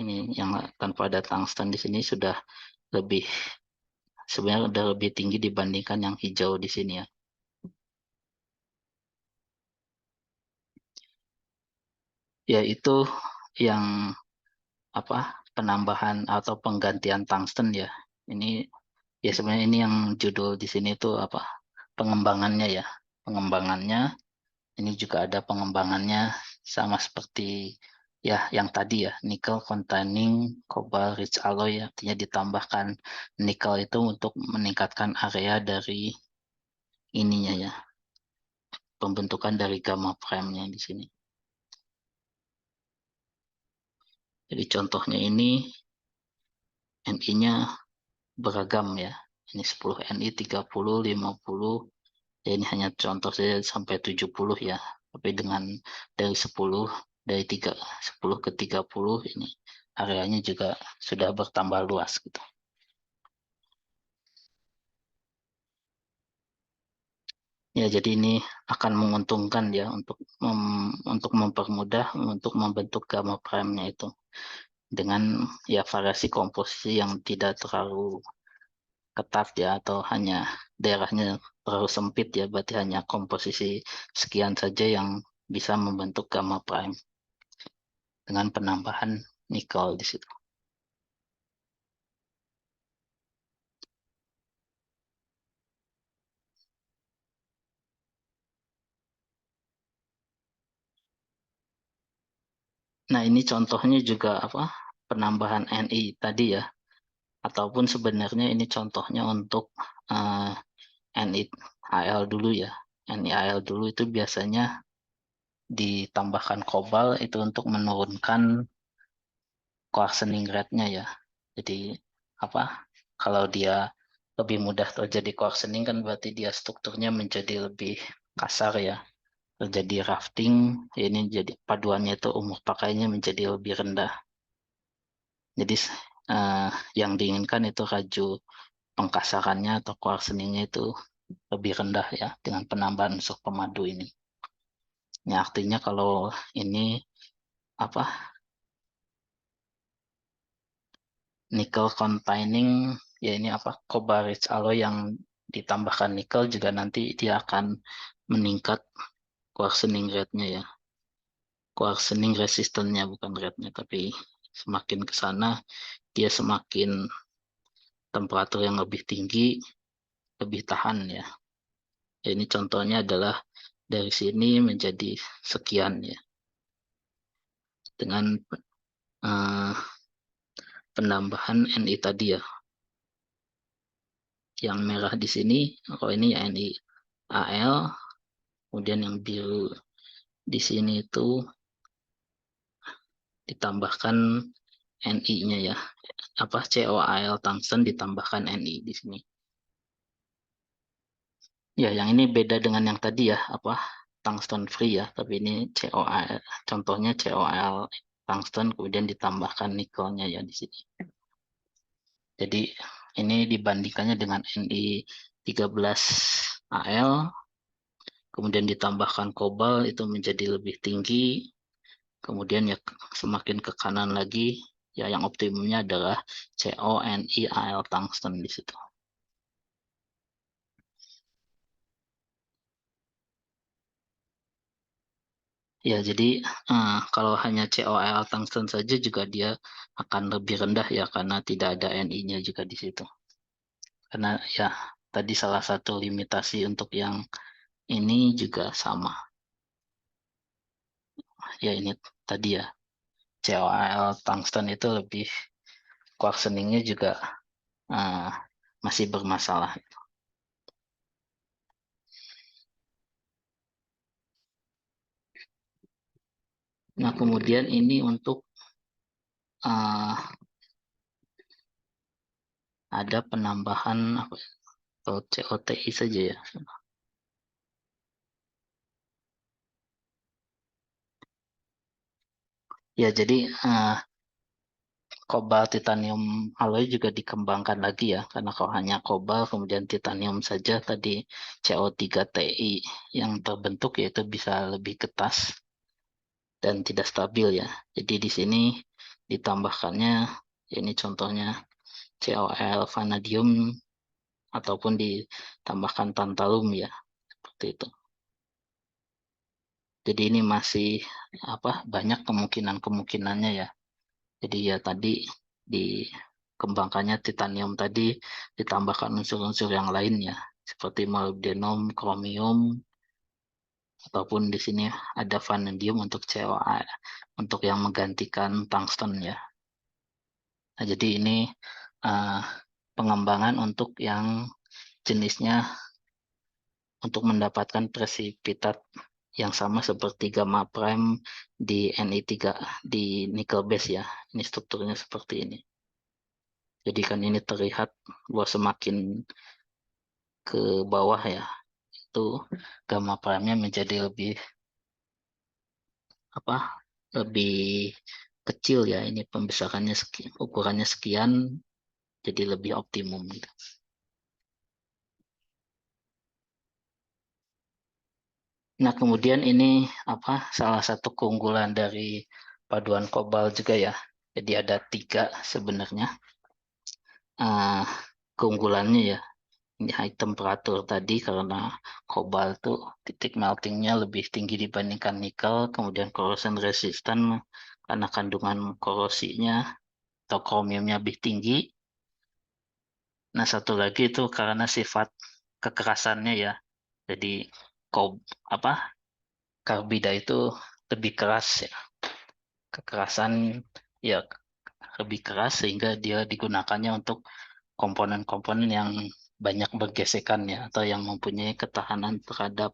Ini yang tanpa ada tungsten di sini sudah lebih, sebenarnya udah lebih tinggi dibandingkan yang hijau di sini ya. Ya, itu yang penambahan atau penggantian tungsten ya. Ini ya sebenarnya ini yang judul di sini tuh pengembangannya ya. Pengembangannya ini juga ada pengembangannya sama seperti Ya, yang tadi ya, nickel containing cobalt rich alloy, artinya ditambahkan nikel itu untuk meningkatkan area dari ininya ya, pembentukan dari gamma prime-nya di sini. Jadi contohnya ini Ni-nya beragam ya. Ini 10 Ni, 30, 50. Ya, ini hanya contoh saja sampai 70 ya. Tapi dengan dari 10, dari 10 ke 30 ini areanya juga sudah bertambah luas gitu. Ya, jadi ini akan menguntungkan ya untuk mempermudah untuk membentuk gamma prime-nya itu dengan ya variasi komposisi yang tidak terlalu ketat ya, atau hanya daerahnya terlalu sempit ya, berarti hanya komposisi sekian saja yang bisa membentuk gamma prime dengan penambahan nikel di situ. Nah, ini contohnya juga apa? Penambahan Ni tadi ya, ataupun sebenarnya ini contohnya untuk eh, NiAl dulu ya. NiAl dulu itu biasanya ditambahkan kobal itu untuk menurunkan coarsening rate-nya ya. Jadi apa? Kalau dia lebih mudah terjadi coarsening kan berarti dia strukturnya menjadi lebih kasar ya. Terjadi rafting, ini jadi paduannya itu umur pakainya menjadi lebih rendah. Jadi eh, yang diinginkan itu raju pengkasarannya atau coarseningnya itu lebih rendah ya dengan penambahan unsur pemadu ini. Ini artinya kalau ini apa nickel containing ya, ini apa cobalt rich alloy yang ditambahkan nikel juga nanti dia akan meningkat coarsening rate-nya ya. Coarsening resistance-nya bukan rate-nya, tapi semakin ke sana dia semakin temperatur yang lebih tinggi, lebih tahan ya. Ini contohnya adalah dari sini menjadi sekian ya. Dengan eh, penambahan Ni tadi ya. Yang merah di sini, kalau ini ya NiAl, kemudian yang biru di sini itu ditambahkan Ni-nya ya. Apa COAl tungsten ditambahkan Ni di sini. Ya, yang ini beda dengan yang tadi ya, apa tungsten free ya, tapi ini COAl, contohnya COAl tungsten kemudian ditambahkan nikelnya ya di sini. Jadi ini dibandingkannya dengan Ni13Al, kemudian ditambahkan kobal itu menjadi lebih tinggi, kemudian ya semakin ke kanan lagi ya yang optimumnya adalah CONiAl tungsten di situ. Ya, jadi kalau hanya COL tungsten saja juga dia akan lebih rendah ya karena tidak ada Ni-nya juga di situ. Karena ya tadi salah satu limitasi untuk yang ini juga sama. Ya ini tadi ya COL tungsten itu lebih coarseningnya juga eh, masih bermasalah. Nah, kemudian ini untuk eh, ada penambahan apa atau COTI saja ya. Ya, jadi kobalt titanium alloy juga dikembangkan lagi ya, karena kalau hanya kobalt kemudian titanium saja tadi CO3Ti yang terbentuk yaitu bisa lebih ketas dan tidak stabil ya. Jadi di sini ditambahkannya ini contohnya COL vanadium ataupun ditambahkan tantalum ya, seperti itu. Jadi ini masih apa banyak kemungkinan-kemungkinannya ya. Jadi ya tadi dikembangkannya titanium tadi ditambahkan unsur-unsur yang lainnya seperti molybdenum, kromium, ataupun di sini ada vanadium untuk COA untuk yang menggantikan tungsten ya. Nah, jadi ini uh, pengembangan untuk yang jenisnya untuk mendapatkan presipitat yang sama seperti gamma prime di Ni3 di nickel base ya. Ini strukturnya seperti ini. Jadi kan ini terlihat bahwa semakin ke bawah ya, itu gamma prime-nya menjadi lebih apa? Lebih kecil ya. Ini pembesarannya sekian, ukurannya sekian, jadi lebih optimum gitu. Nah, kemudian ini apa? Salah satu keunggulan dari paduan kobal juga ya. Jadi ada tiga sebenarnya uh, keunggulannya ya. Ini high temperature tadi karena kobal tuh titik meltingnya lebih tinggi dibandingkan nikel, kemudian corrosion resistant karena kandungan korosinya atau kromiumnya lebih tinggi. Nah, satu lagi itu karena sifat kekerasannya ya. Jadi kob apa karbida itu lebih keras ya. Kekerasan ya lebih keras sehingga dia digunakannya untuk komponen-komponen yang banyak bergesekan ya atau yang mempunyai ketahanan terhadap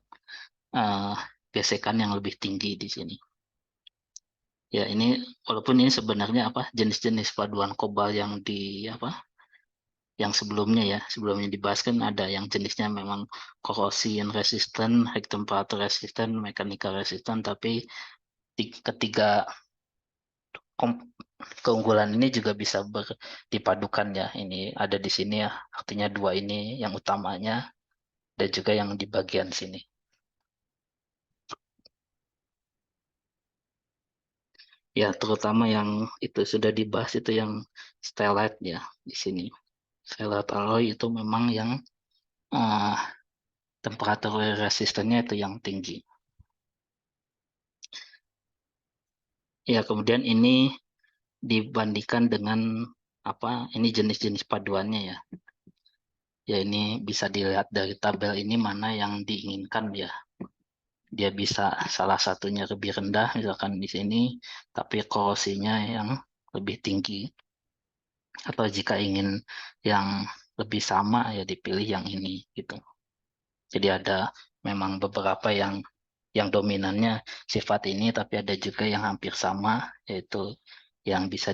eh, gesekan yang lebih tinggi di sini. Ya ini walaupun ini sebenarnya apa jenis-jenis paduan kobal yang di apa yang sebelumnya ya sebelumnya dibahas kan ada yang jenisnya memang corrosion resistant, high temperature resistant, mechanical resistant tapi ketiga keunggulan ini juga bisa dipadukan ya. Ini ada di sini ya. Artinya dua ini yang utamanya dan juga yang di bagian sini. Ya, terutama yang itu sudah dibahas itu yang stellite ya di sini. Stellite alloy itu memang yang eh, temperatur resistennya itu yang tinggi. Ya, kemudian ini dibandingkan dengan apa? Ini jenis-jenis paduannya ya. Ya, ini bisa dilihat dari tabel ini mana yang diinginkan ya. Dia bisa salah satunya lebih rendah misalkan di sini tapi korosinya yang lebih tinggi atau jika ingin yang lebih sama ya dipilih yang ini gitu. Jadi ada memang beberapa yang dominannya sifat ini tapi ada juga yang hampir sama yaitu yang bisa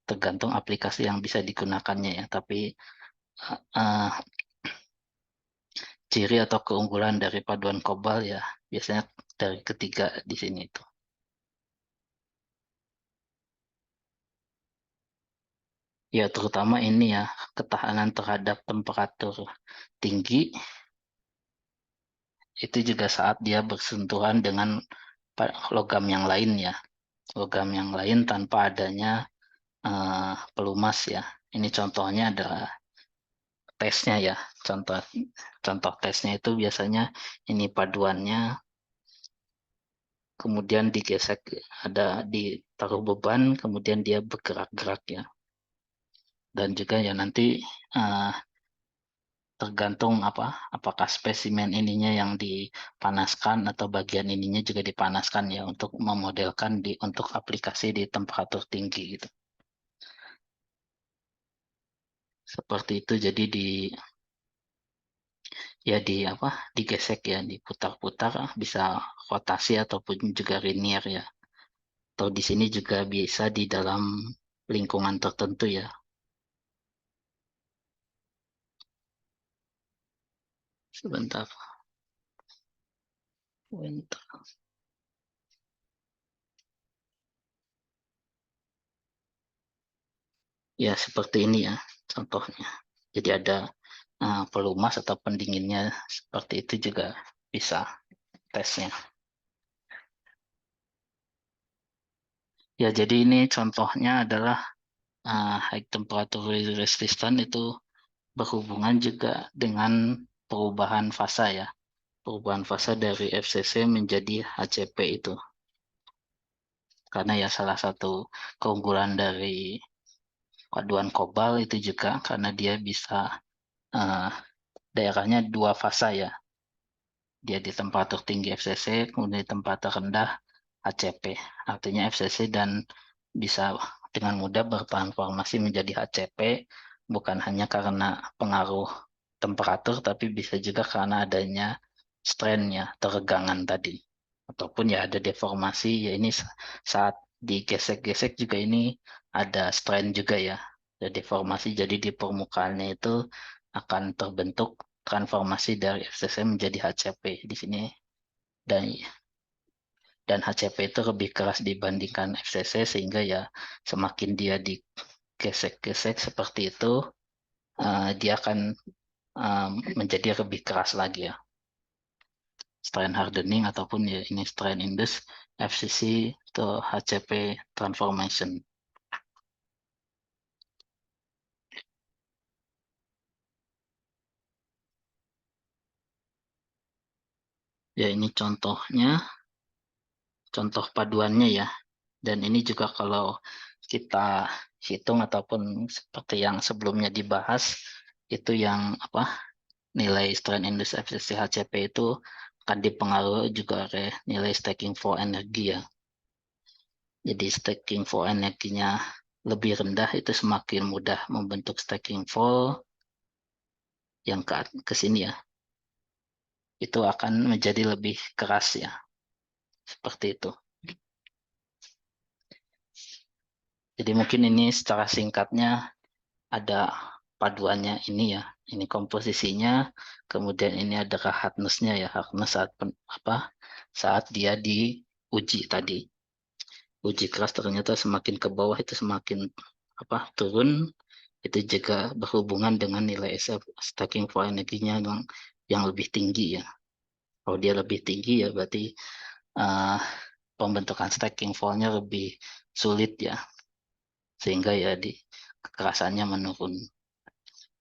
tergantung aplikasi yang bisa digunakannya ya tapi uh, ciri atau keunggulan dari paduan kobal ya biasanya dari ketiga di sini itu. Ya, terutama ini ya, ketahanan terhadap temperatur tinggi itu juga saat dia bersentuhan dengan logam yang lain ya. Logam yang lain tanpa adanya pelumas ya. Ini contohnya adalah tesnya ya. Contoh contoh tesnya itu biasanya ini paduannya kemudian digesek ada ditaruh beban kemudian dia bergerak-gerak ya. Dan juga ya nanti eh, tergantung apakah spesimen ininya yang dipanaskan atau bagian ininya juga dipanaskan ya untuk memodelkan untuk aplikasi di temperatur tinggi gitu. Seperti itu jadi di digesek ya diputar-putar bisa rotasi ataupun juga linear ya. Atau di sini juga bisa di dalam lingkungan tertentu ya. Sebentar. Sebentar. Ya seperti ini ya contohnya. Jadi ada pelumas atau pendinginnya seperti itu juga bisa tesnya. Ya, jadi ini contohnya adalah high temperature resistant itu berhubungan juga dengan perubahan fasa ya. Perubahan fasa dari FCC menjadi HCP itu. Karena ya salah satu keunggulan dari paduan kobal itu juga karena dia bisa eh, daerahnya dua fasa ya. dia di temperatur tinggi FCC, kemudian di temperatur rendah HCP. Artinya FCC dan bisa dengan mudah bertransformasi menjadi HCP, bukan hanya karena pengaruh temperatur, tapi bisa juga karena adanya strain-nya, teregangan tadi. Ataupun ya ada deformasi, ya ini saat digesek-gesek juga ini ada strain juga ya. Ada deformasi, jadi di permukaannya itu akan terbentuk transformasi dari FCC menjadi HCP di sini. Dan HCP itu lebih keras dibandingkan FCC, sehingga ya semakin dia digesek-gesek seperti itu, dia akan menjadi lebih keras lagi ya. Strain hardening ataupun ya ini strain induced FCC atau HCP transformation. Ya ini contohnya, contoh paduannya ya. Dan ini juga kalau kita hitung ataupun seperti yang sebelumnya dibahas, itu yang apa, nilai strain induced FCC HCP itu akan dipengaruhi juga oleh nilai stacking flow energi ya. Jadi stacking flow energinya lebih rendah, itu semakin mudah membentuk stacking flow yang ke sini ya. Itu akan menjadi lebih keras ya. Seperti itu. Jadi mungkin ini secara singkatnya ada paduannya ini ya. Ini komposisinya, kemudian ini adalah hardness-nya ya. Hardness saat saat dia diuji tadi. Uji keras ternyata semakin ke bawah itu semakin turun, itu juga berhubungan dengan nilai SF stacking flow energinya yang lebih tinggi ya. Kalau dia lebih tinggi ya berarti uh, pembentukan stacking flow-nya lebih sulit ya, sehingga ya di kekerasannya menurun.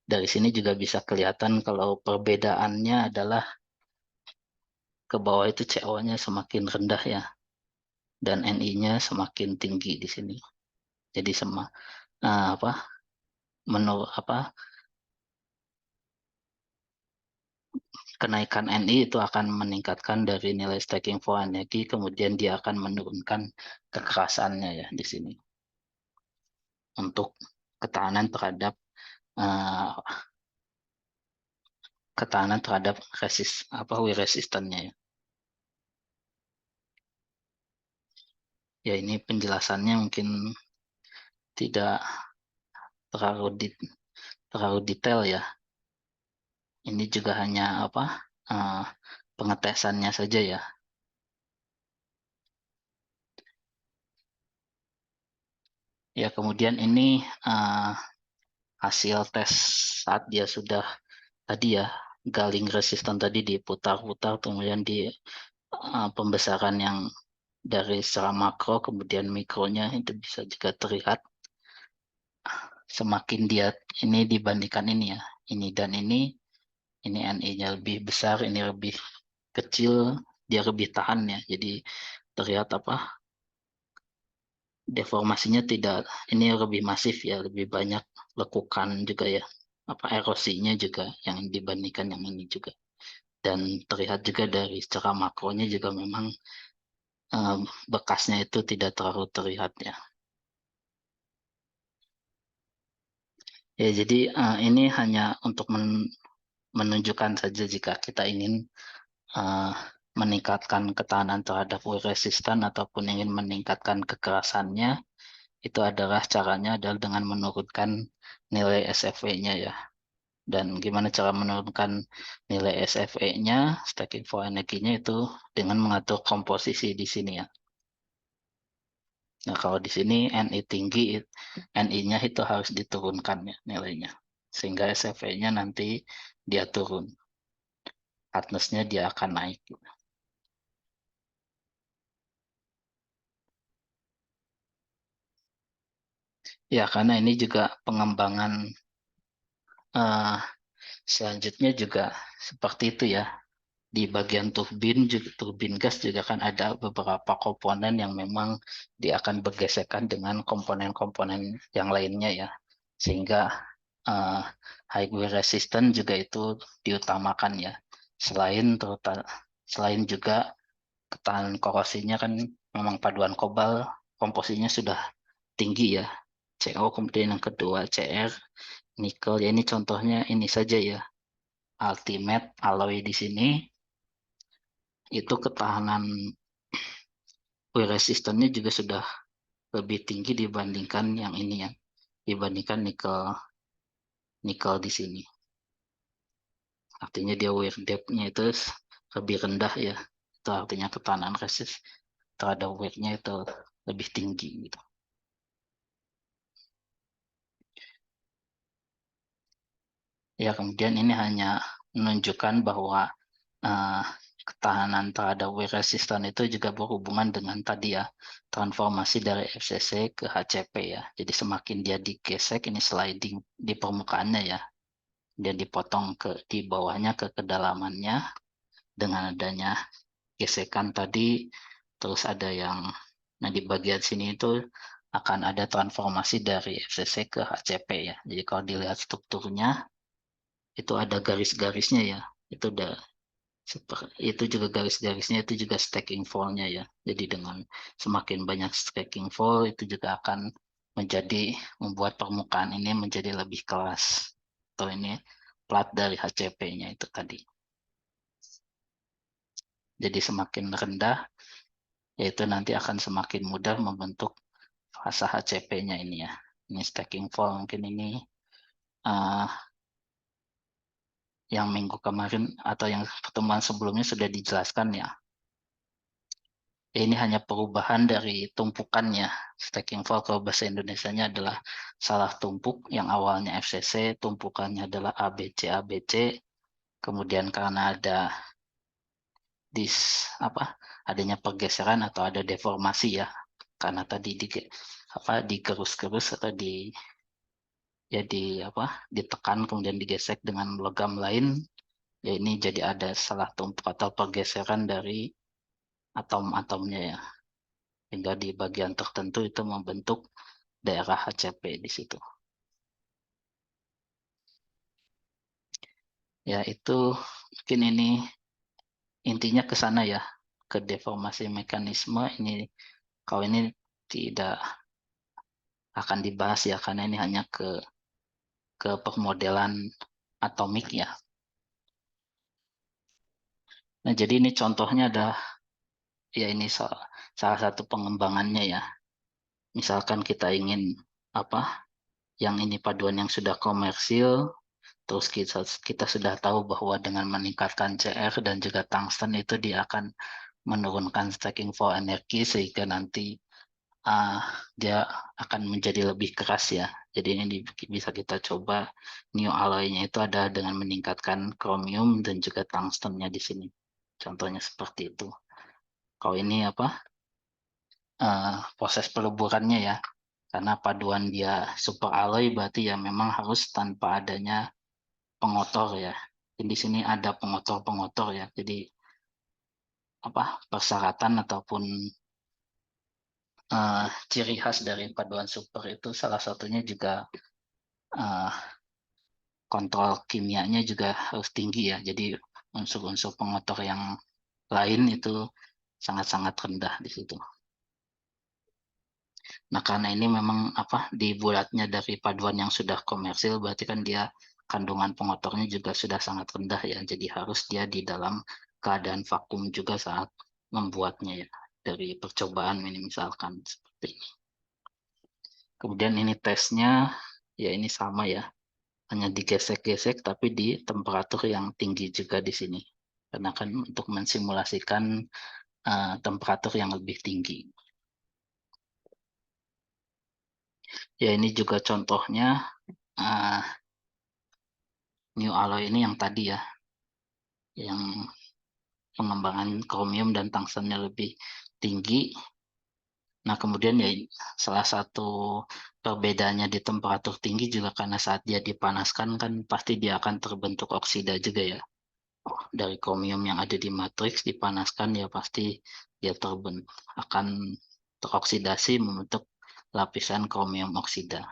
Dari sini juga bisa kelihatan kalau perbedaannya adalah ke bawah itu CO-nya semakin rendah ya, dan Ni-nya semakin tinggi di sini. Jadi uh, apa menurut kenaikan Ni itu akan meningkatkan dari nilai stacking flow energi, kemudian dia akan menurunkan kekerasannya ya di sini untuk ketahanan terhadap uh, wear resistannya ya. Ya ini penjelasannya mungkin tidak terlalu terlalu detail ya. Ini juga hanya uh, pengetesannya saja ya. Ya kemudian ini hasil tes saat dia sudah tadi ya galing resistan tadi diputar-putar, kemudian di pembesaran yang dari secara makro kemudian mikronya itu bisa juga terlihat semakin dia ini dibandingkan ini ya, ini dan ini Ni-nya lebih besar, ini lebih kecil, dia lebih tahan ya. Jadi terlihat deformasinya tidak, ini lebih masif ya, lebih banyak lekukan juga ya, erosinya juga yang dibandingkan yang ini juga. Dan terlihat juga dari secara makronya juga memang eh, bekasnya itu tidak terlalu terlihat ya. Ya jadi ini hanya untuk menunjukkan saja jika kita ingin eh, meningkatkan ketahanan terhadap wheel resistant ataupun ingin meningkatkan kekerasannya, itu adalah caranya adalah dengan menurunkan nilai SFE-nya ya. Dan gimana cara menurunkan nilai SFE-nya, stacking flow energinya itu dengan mengatur komposisi di sini ya. Nah, kalau di sini Ni tinggi, Ni-nya itu harus diturunkan ya nilainya. Sehingga SFE-nya nanti dia turun. Hardness-nya dia akan naik. Ya, karena ini juga pengembangan eh, selanjutnya juga seperti itu ya. Di bagian turbin gas juga kan ada beberapa komponen yang memang dia akan bergesekan dengan komponen-komponen yang lainnya ya. Sehingga eh, high wear resistant juga itu diutamakan ya. Selain terutama Selain juga ketahanan korosinya kan memang paduan kobal komposisinya sudah tinggi ya. CO, kemudian yang kedua CR, nikel. Ya ini contohnya ini saja ya. Ultimate alloy di sini itu ketahanan wear resistance-nya juga sudah lebih tinggi dibandingkan yang ini ya. Dibandingkan nikel nikel di sini. Artinya dia wear depth-nya itu lebih rendah ya. Itu artinya ketahanan resist terhadap wear-nya itu lebih tinggi gitu. Ya, kemudian ini hanya menunjukkan bahwa eh, ketahanan terhadap wear resistant itu juga berhubungan dengan tadi ya, transformasi dari FCC ke HCP ya. Jadi semakin dia digesek, ini sliding di permukaannya ya, dia dipotong di bawahnya ke kedalamannya dengan adanya gesekan tadi, terus ada yang, nah di bagian sini itu akan ada transformasi dari FCC ke HCP ya. Jadi kalau dilihat strukturnya, itu ada garis-garisnya ya. Itu udah itu juga garis-garisnya itu juga stacking fall-nya ya. Jadi dengan semakin banyak stacking fall itu juga akan membuat permukaan ini menjadi lebih keras. Atau ini plat dari HCP-nya itu tadi. Jadi semakin rendah yaitu nanti akan semakin mudah membentuk fase HCP-nya ini ya. Ini stacking fall mungkin ini uh, yang minggu kemarin atau yang pertemuan sebelumnya sudah dijelaskan ya. Ini hanya perubahan dari tumpukannya. Stacking fall kalau bahasa Indonesianya adalah salah tumpuk yang awalnya FCC, tumpukannya adalah ABC ABC. Kemudian karena ada dis apa adanya pergeseran atau ada deformasi ya, karena tadi digerus-gerus atau apa ditekan kemudian digesek dengan logam lain, ya ini jadi ada salah tumpuk atau pergeseran dari atom-atomnya ya, hingga di bagian tertentu itu membentuk daerah HCP di situ. Ya itu mungkin ini intinya ke sana ya, ke deformasi mekanisme ini. Kalau ini tidak akan dibahas ya, karena ini hanya ke pemodelan atomik ya. Nah jadi ini contohnya ada ya ini salah satu pengembangannya ya. Misalkan kita ingin apa yang ini paduan yang sudah komersil, terus kita sudah tahu bahwa dengan meningkatkan CR dan juga tungsten itu dia akan menurunkan stacking for energi sehingga nanti uh, dia akan menjadi lebih keras ya. Jadi ini bisa kita coba new alloy-nya itu ada dengan meningkatkan kromium dan juga tungstennya di sini. Contohnya seperti itu. Kalau ini proses peluburannya ya. Karena paduan dia super alloy berarti ya memang harus tanpa adanya pengotor ya. Dan di sini ada pengotor-pengotor ya. Jadi persyaratan ataupun ciri khas dari paduan super itu salah satunya juga uh, kontrol kimianya juga harus tinggi ya. Jadi unsur-unsur pengotor yang lain itu sangat-sangat rendah di situ. Nah, karena ini memang dibuatnya dari paduan yang sudah komersil, berarti kan dia kandungan pengotornya juga sudah sangat rendah ya. Jadi harus dia di dalam keadaan vakum juga saat membuatnya ya. Dari percobaan ini misalkan seperti ini. Kemudian ini tesnya ya ini sama ya. Hanya digesek-gesek tapi di temperatur yang tinggi juga di sini. Karena kan untuk mensimulasikan temperatur yang lebih tinggi. Ya ini juga contohnya uh, new alloy ini yang tadi ya, yang pengembangan kromium dan tungstennya lebih tinggi. Nah kemudian ya salah satu perbedaannya di temperatur tinggi juga karena saat dia dipanaskan kan pasti dia akan terbentuk oksida juga ya. Dari kromium yang ada di matriks dipanaskan ya pasti dia akan teroksidasi membentuk lapisan kromium oksida.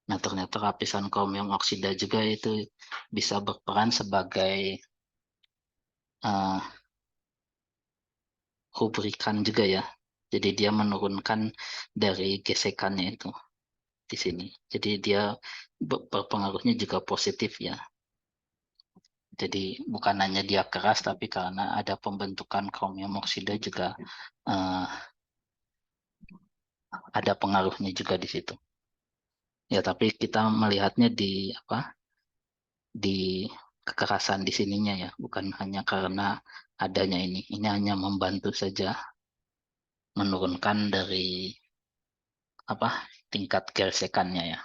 Nah, ternyata lapisan kromium oksida juga itu bisa berperan sebagai uh, rubrikan juga ya. Jadi dia menurunkan dari gesekannya itu di sini. Jadi dia berpengaruhnya juga positif ya. Jadi bukan hanya dia keras, tapi karena ada pembentukan kromium oksida juga eh, ada pengaruhnya juga di situ. Ya, tapi kita melihatnya di apa? Di kekerasan di sininya ya, bukan hanya karena adanya ini. Ini hanya membantu saja menurunkan dari apa? Tingkat gesekannya ya.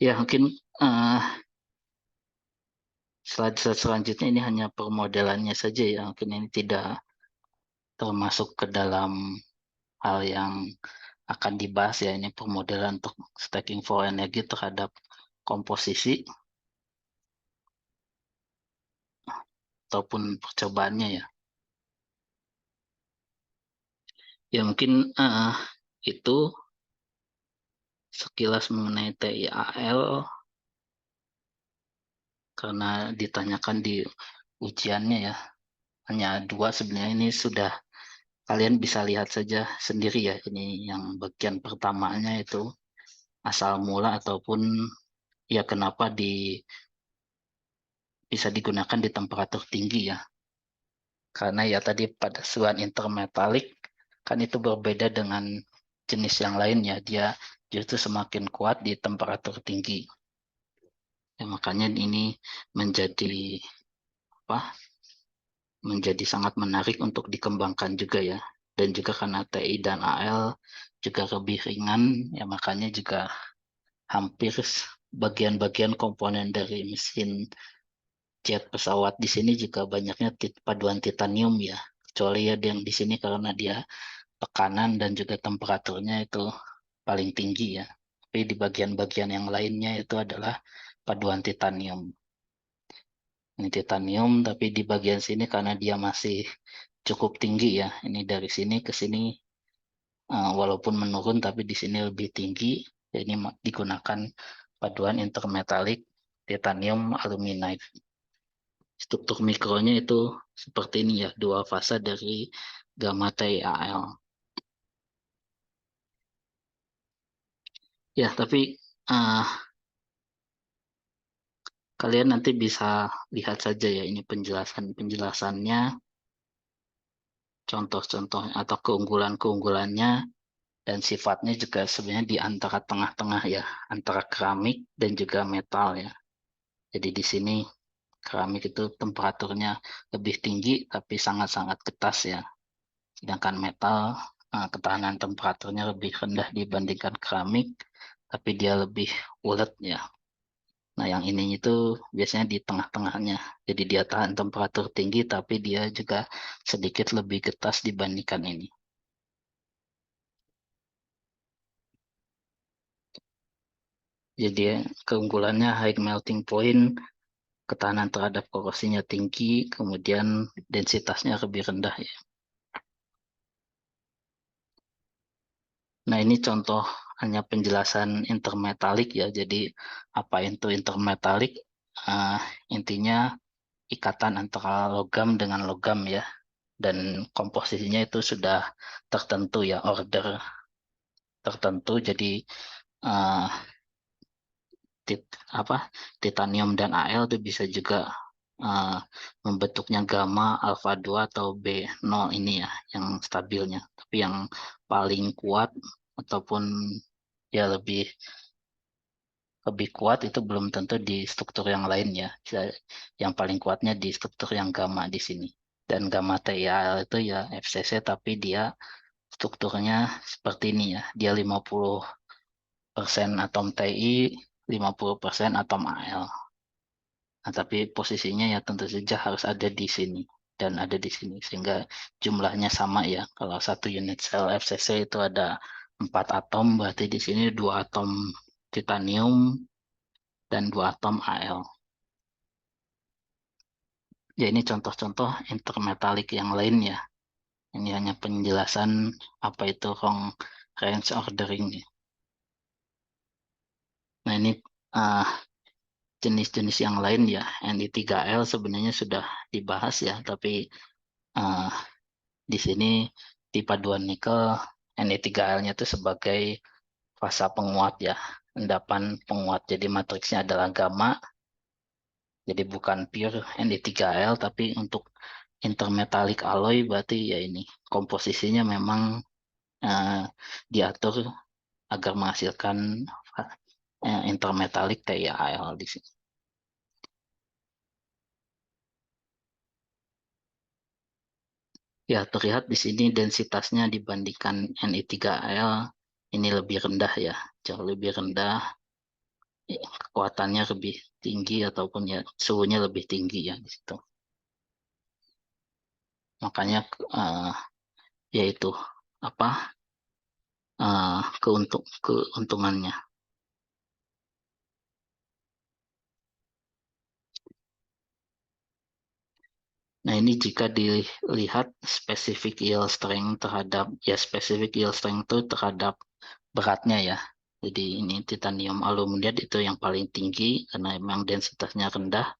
Ya, mungkin eh, slide selanjutnya ini hanya permodelannya saja ya. Mungkin ini tidak termasuk ke dalam hal yang akan dibahas ya. Ini permodelan untuk stacking for energi terhadap komposisi ataupun percobaannya ya. Ya mungkin itu sekilas mengenai TIAL karena ditanyakan di ujiannya ya. Hanya dua sebenarnya ini sudah kalian bisa lihat saja sendiri ya. Ini yang bagian pertamanya itu asal mula ataupun ya kenapa bisa digunakan di temperatur tinggi ya. Karena ya tadi pada suan intermetalik kan itu berbeda dengan jenis yang lainnya. Dia justru semakin kuat di temperatur tinggi. Ya, makanya ini menjadi apa? Menjadi sangat menarik untuk dikembangkan juga ya. Dan juga karena TI dan AL juga lebih ringan, ya makanya juga hampir bagian-bagian komponen dari mesin jet pesawat di sini juga banyaknya paduan titanium ya. Kecuali ya yang di sini karena dia tekanan dan juga temperaturnya itu paling tinggi ya. Tapi di bagian-bagian yang lainnya itu adalah paduan titanium. Ini titanium, tapi di bagian sini karena dia masih cukup tinggi ya. Ini dari sini ke sini walaupun menurun tapi di sini lebih tinggi. Jadi digunakan paduan intermetalik titanium aluminide. Struktur mikronya itu seperti ini ya, dua fasa dari gamma TiAl. Ya, tapi uh, kalian nanti bisa lihat saja ya ini penjelasannya, contoh-contoh atau keunggulan-keunggulannya dan sifatnya juga sebenarnya di antara tengah-tengah ya, antara keramik dan juga metal ya. Jadi di sini keramik itu temperaturnya lebih tinggi tapi sangat-sangat ketas ya. Sedangkan metal ketahanan temperaturnya lebih rendah dibandingkan keramik tapi dia lebih ulet ya. Nah, yang ini itu biasanya di tengah-tengahnya. Jadi dia tahan temperatur tinggi tapi dia juga sedikit lebih getas dibandingkan ini. Jadi keunggulannya high melting point, ketahanan terhadap korosinya tinggi, kemudian densitasnya lebih rendah ya. Nah, ini contoh hanya penjelasan intermetalik ya. Jadi apa itu intermetalik? Ah, intinya ikatan antara logam dengan logam ya. Dan komposisinya itu sudah tertentu ya, order tertentu. Jadi ah, tit, apa titanium dan Al itu bisa juga ah, membentuknya gamma alfa 2 atau B0 ini ya, yang stabilnya. Tapi yang paling kuat ataupun ya lebih kuat itu belum tentu di struktur yang lain ya. Yang paling kuatnya di struktur yang gamma di sini. Dan gamma TiAl itu ya FCC tapi dia strukturnya seperti ini ya. Dia 50% atom Ti, 50% atom Al. Nah, tapi posisinya ya tentu saja harus ada di sini dan ada di sini sehingga jumlahnya sama ya. Kalau satu unit sel FCC itu ada 4 atom, berarti di sini 2 atom titanium dan 2 atom Al. Ya ini contoh-contoh intermetalik yang lain ya. Ini hanya penjelasan apa itu long range ordering. Nah ini uh, jenis-jenis yang lain ya, Ni3L sebenarnya sudah dibahas ya, tapi eh, di sini di paduan nikel Ni3L-nya itu sebagai fasa penguat ya, endapan penguat. Jadi matriksnya adalah gamma, jadi bukan pure Ni3L, tapi untuk intermetallic alloy berarti ya ini komposisinya memang eh, diatur agar menghasilkan intermetallic TiAl di sini. Ya, terlihat di sini densitasnya dibandingkan Ni3L ini lebih rendah ya, jauh lebih rendah, kekuatannya lebih tinggi ataupun ya suhunya lebih tinggi ya di situ. Makanya yaitu apa keuntungannya. Nah, ini jika dilihat spesifik yield strength terhadap ya spesifik yield strength itu terhadap beratnya ya. Jadi ini titanium aluminium itu yang paling tinggi karena memang densitasnya rendah.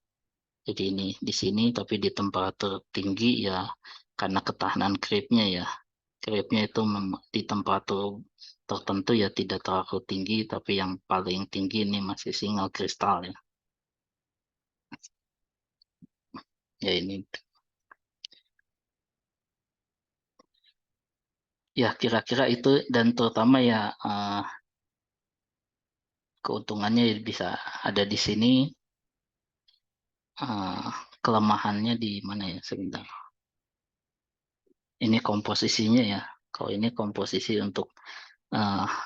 Jadi ini di sini tapi di temperatur tinggi ya karena ketahanan creepnya ya. Creepnya itu di temperatur tertentu ya tidak terlalu tinggi tapi yang paling tinggi ini masih single kristal ya. Ya ini ya kira-kira itu dan terutama ya keuntungannya bisa ada di sini, eh, kelemahannya di mana ya sebentar. Ini komposisinya ya. Kalau ini komposisi untuk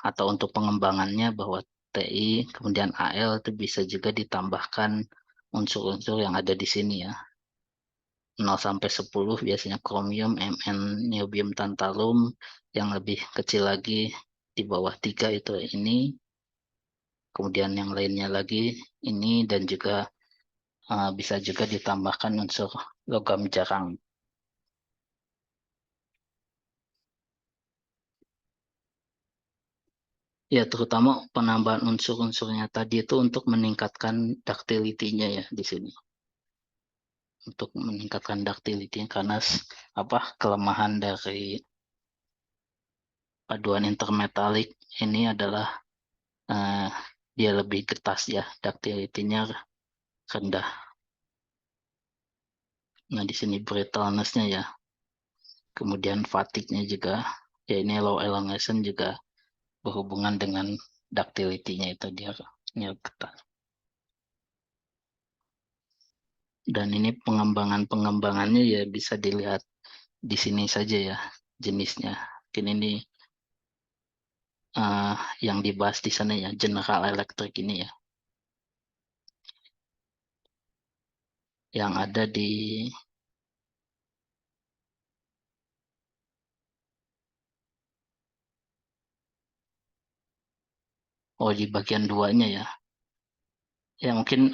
atau untuk pengembangannya bahwa TI kemudian AL itu bisa juga ditambahkan unsur-unsur yang ada di sini ya. 0 sampai 10 biasanya kromium, Mn, niobium, tantalum, yang lebih kecil lagi di bawah 3 itu ini, kemudian yang lainnya lagi ini dan juga bisa juga ditambahkan unsur logam jarang. Ya, terutama penambahan unsur-unsurnya tadi itu untuk meningkatkan ductility-nya ya di sini. Untuk meningkatkan ductility karena apa kelemahan dari paduan intermetalik ini adalah eh, dia lebih getas ya, ductility-nya rendah. Nah, di sini brittleness-nya ya. Kemudian fatigue-nya juga ya ini low elongation juga berhubungan dengan ductility-nya itu dia ketat. Dan ini pengembangannya ya bisa dilihat di sini saja ya jenisnya. Mungkin ini eh, yang dibahas di sana ya General Electric ini ya. Yang ada di di bagian duanya ya. Ya mungkin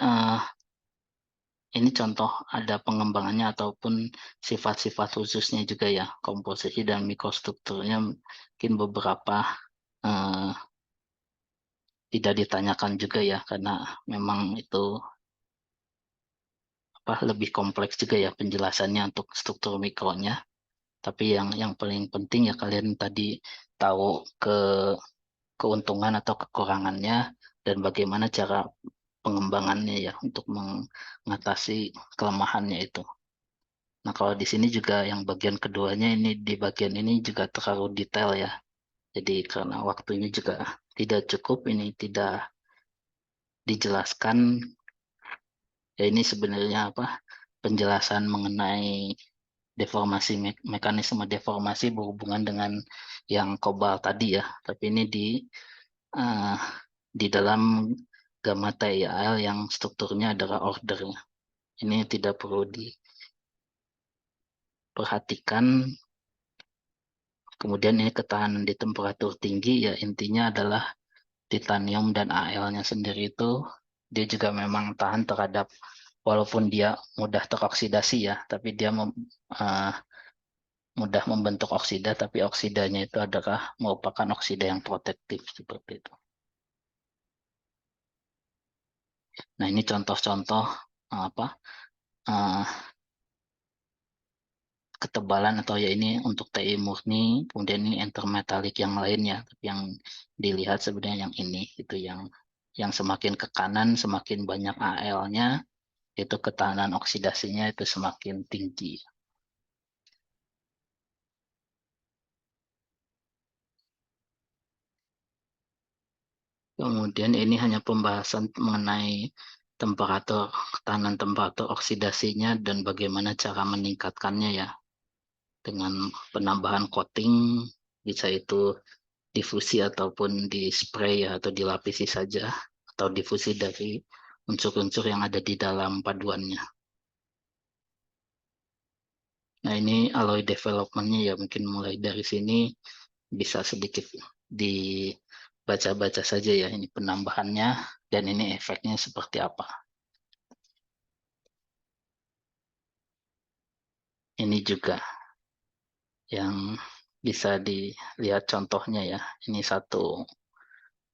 ini contoh ada pengembangannya ataupun sifat-sifat khususnya juga ya. Komposisi dan mikrostrukturnya mungkin beberapa eh, tidak ditanyakan juga ya karena memang itu apa lebih kompleks juga ya penjelasannya untuk struktur mikronya. Tapi yang paling penting ya kalian tadi tahu keuntungan atau kekurangannya dan bagaimana cara pengembangannya ya untuk mengatasi kelemahannya itu. Nah, kalau di sini juga yang bagian keduanya ini di bagian ini juga terlalu detail ya. Jadi karena waktunya juga tidak cukup ini tidak dijelaskan ya ini sebenarnya apa penjelasan mengenai deformasi mekanisme deformasi berhubungan dengan yang kobal tadi ya. Tapi ini eh, di dalam gamma TiAl yang strukturnya adalah order. Ini tidak perlu diperhatikan. Kemudian ini ketahanan di temperatur tinggi ya intinya adalah titanium dan Al-nya sendiri itu dia juga memang tahan terhadap walaupun dia mudah teroksidasi ya, tapi dia eh, mudah membentuk oksida, tapi oksidanya itu adalah merupakan oksida yang protektif seperti itu. Nah, ini contoh-contoh apa eh, ketebalan atau ya ini untuk TI murni, kemudian ini intermetalik yang lainnya. Tapi yang dilihat sebenarnya yang ini itu yang semakin ke kanan semakin banyak AL-nya, itu ketahanan oksidasinya itu semakin tinggi. Kemudian ini hanya pembahasan mengenai temperatur, ketahanan temperatur oksidasinya dan bagaimana cara meningkatkannya ya. Dengan penambahan coating, bisa itu difusi ataupun di spray ya, atau dilapisi saja, atau difusi dari unsur-unsur yang ada di dalam paduannya. Nah, ini alloy development-nya ya, mungkin mulai dari sini bisa sedikit dibaca-baca saja ya, ini penambahannya dan ini efeknya seperti apa. Ini juga yang bisa dilihat contohnya ya. Ini 1,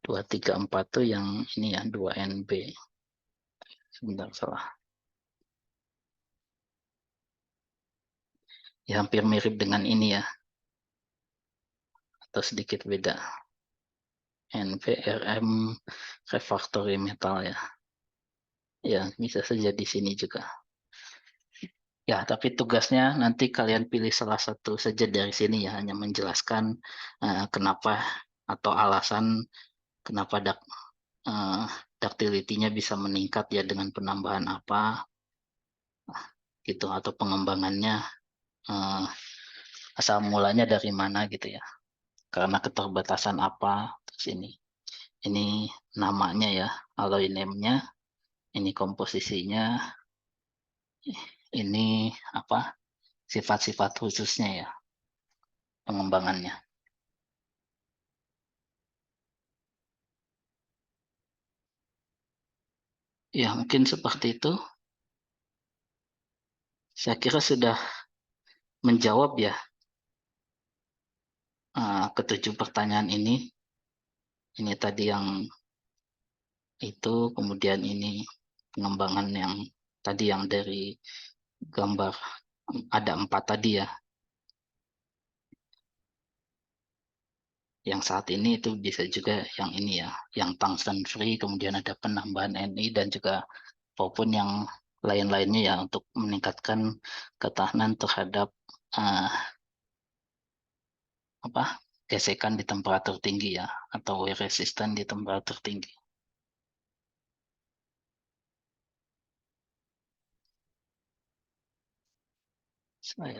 2, 3, 4 tuh yang ini ya 2NB. Sebentar salah. Ya, hampir mirip dengan ini ya, atau sedikit beda. NVRM refractory metal ya. Ya, bisa saja di sini juga. Ya, tapi tugasnya nanti kalian pilih salah satu saja dari sini ya, hanya menjelaskan kenapa atau alasan kenapa eh, ductility-nya bisa meningkat ya dengan penambahan apa gitu, atau pengembangannya eh, asal mulanya dari mana gitu ya. Karena keterbatasan apa, terus ini namanya ya, alloy name-nya, ini komposisinya, ini apa sifat-sifat khususnya ya pengembangannya. Ya, mungkin seperti itu. Saya kira sudah menjawab ya ketujuh pertanyaan ini. Ini tadi yang itu, kemudian ini pengembangan yang tadi yang dari gambar ada 4 tadi ya. Yang saat ini itu bisa juga yang ini ya, yang tungsten free, kemudian ada penambahan Ni dan juga maupun yang lain-lainnya ya untuk meningkatkan ketahanan terhadap eh, apa gesekan di temperatur tinggi ya, atau wear resistant di temperatur tinggi. Saya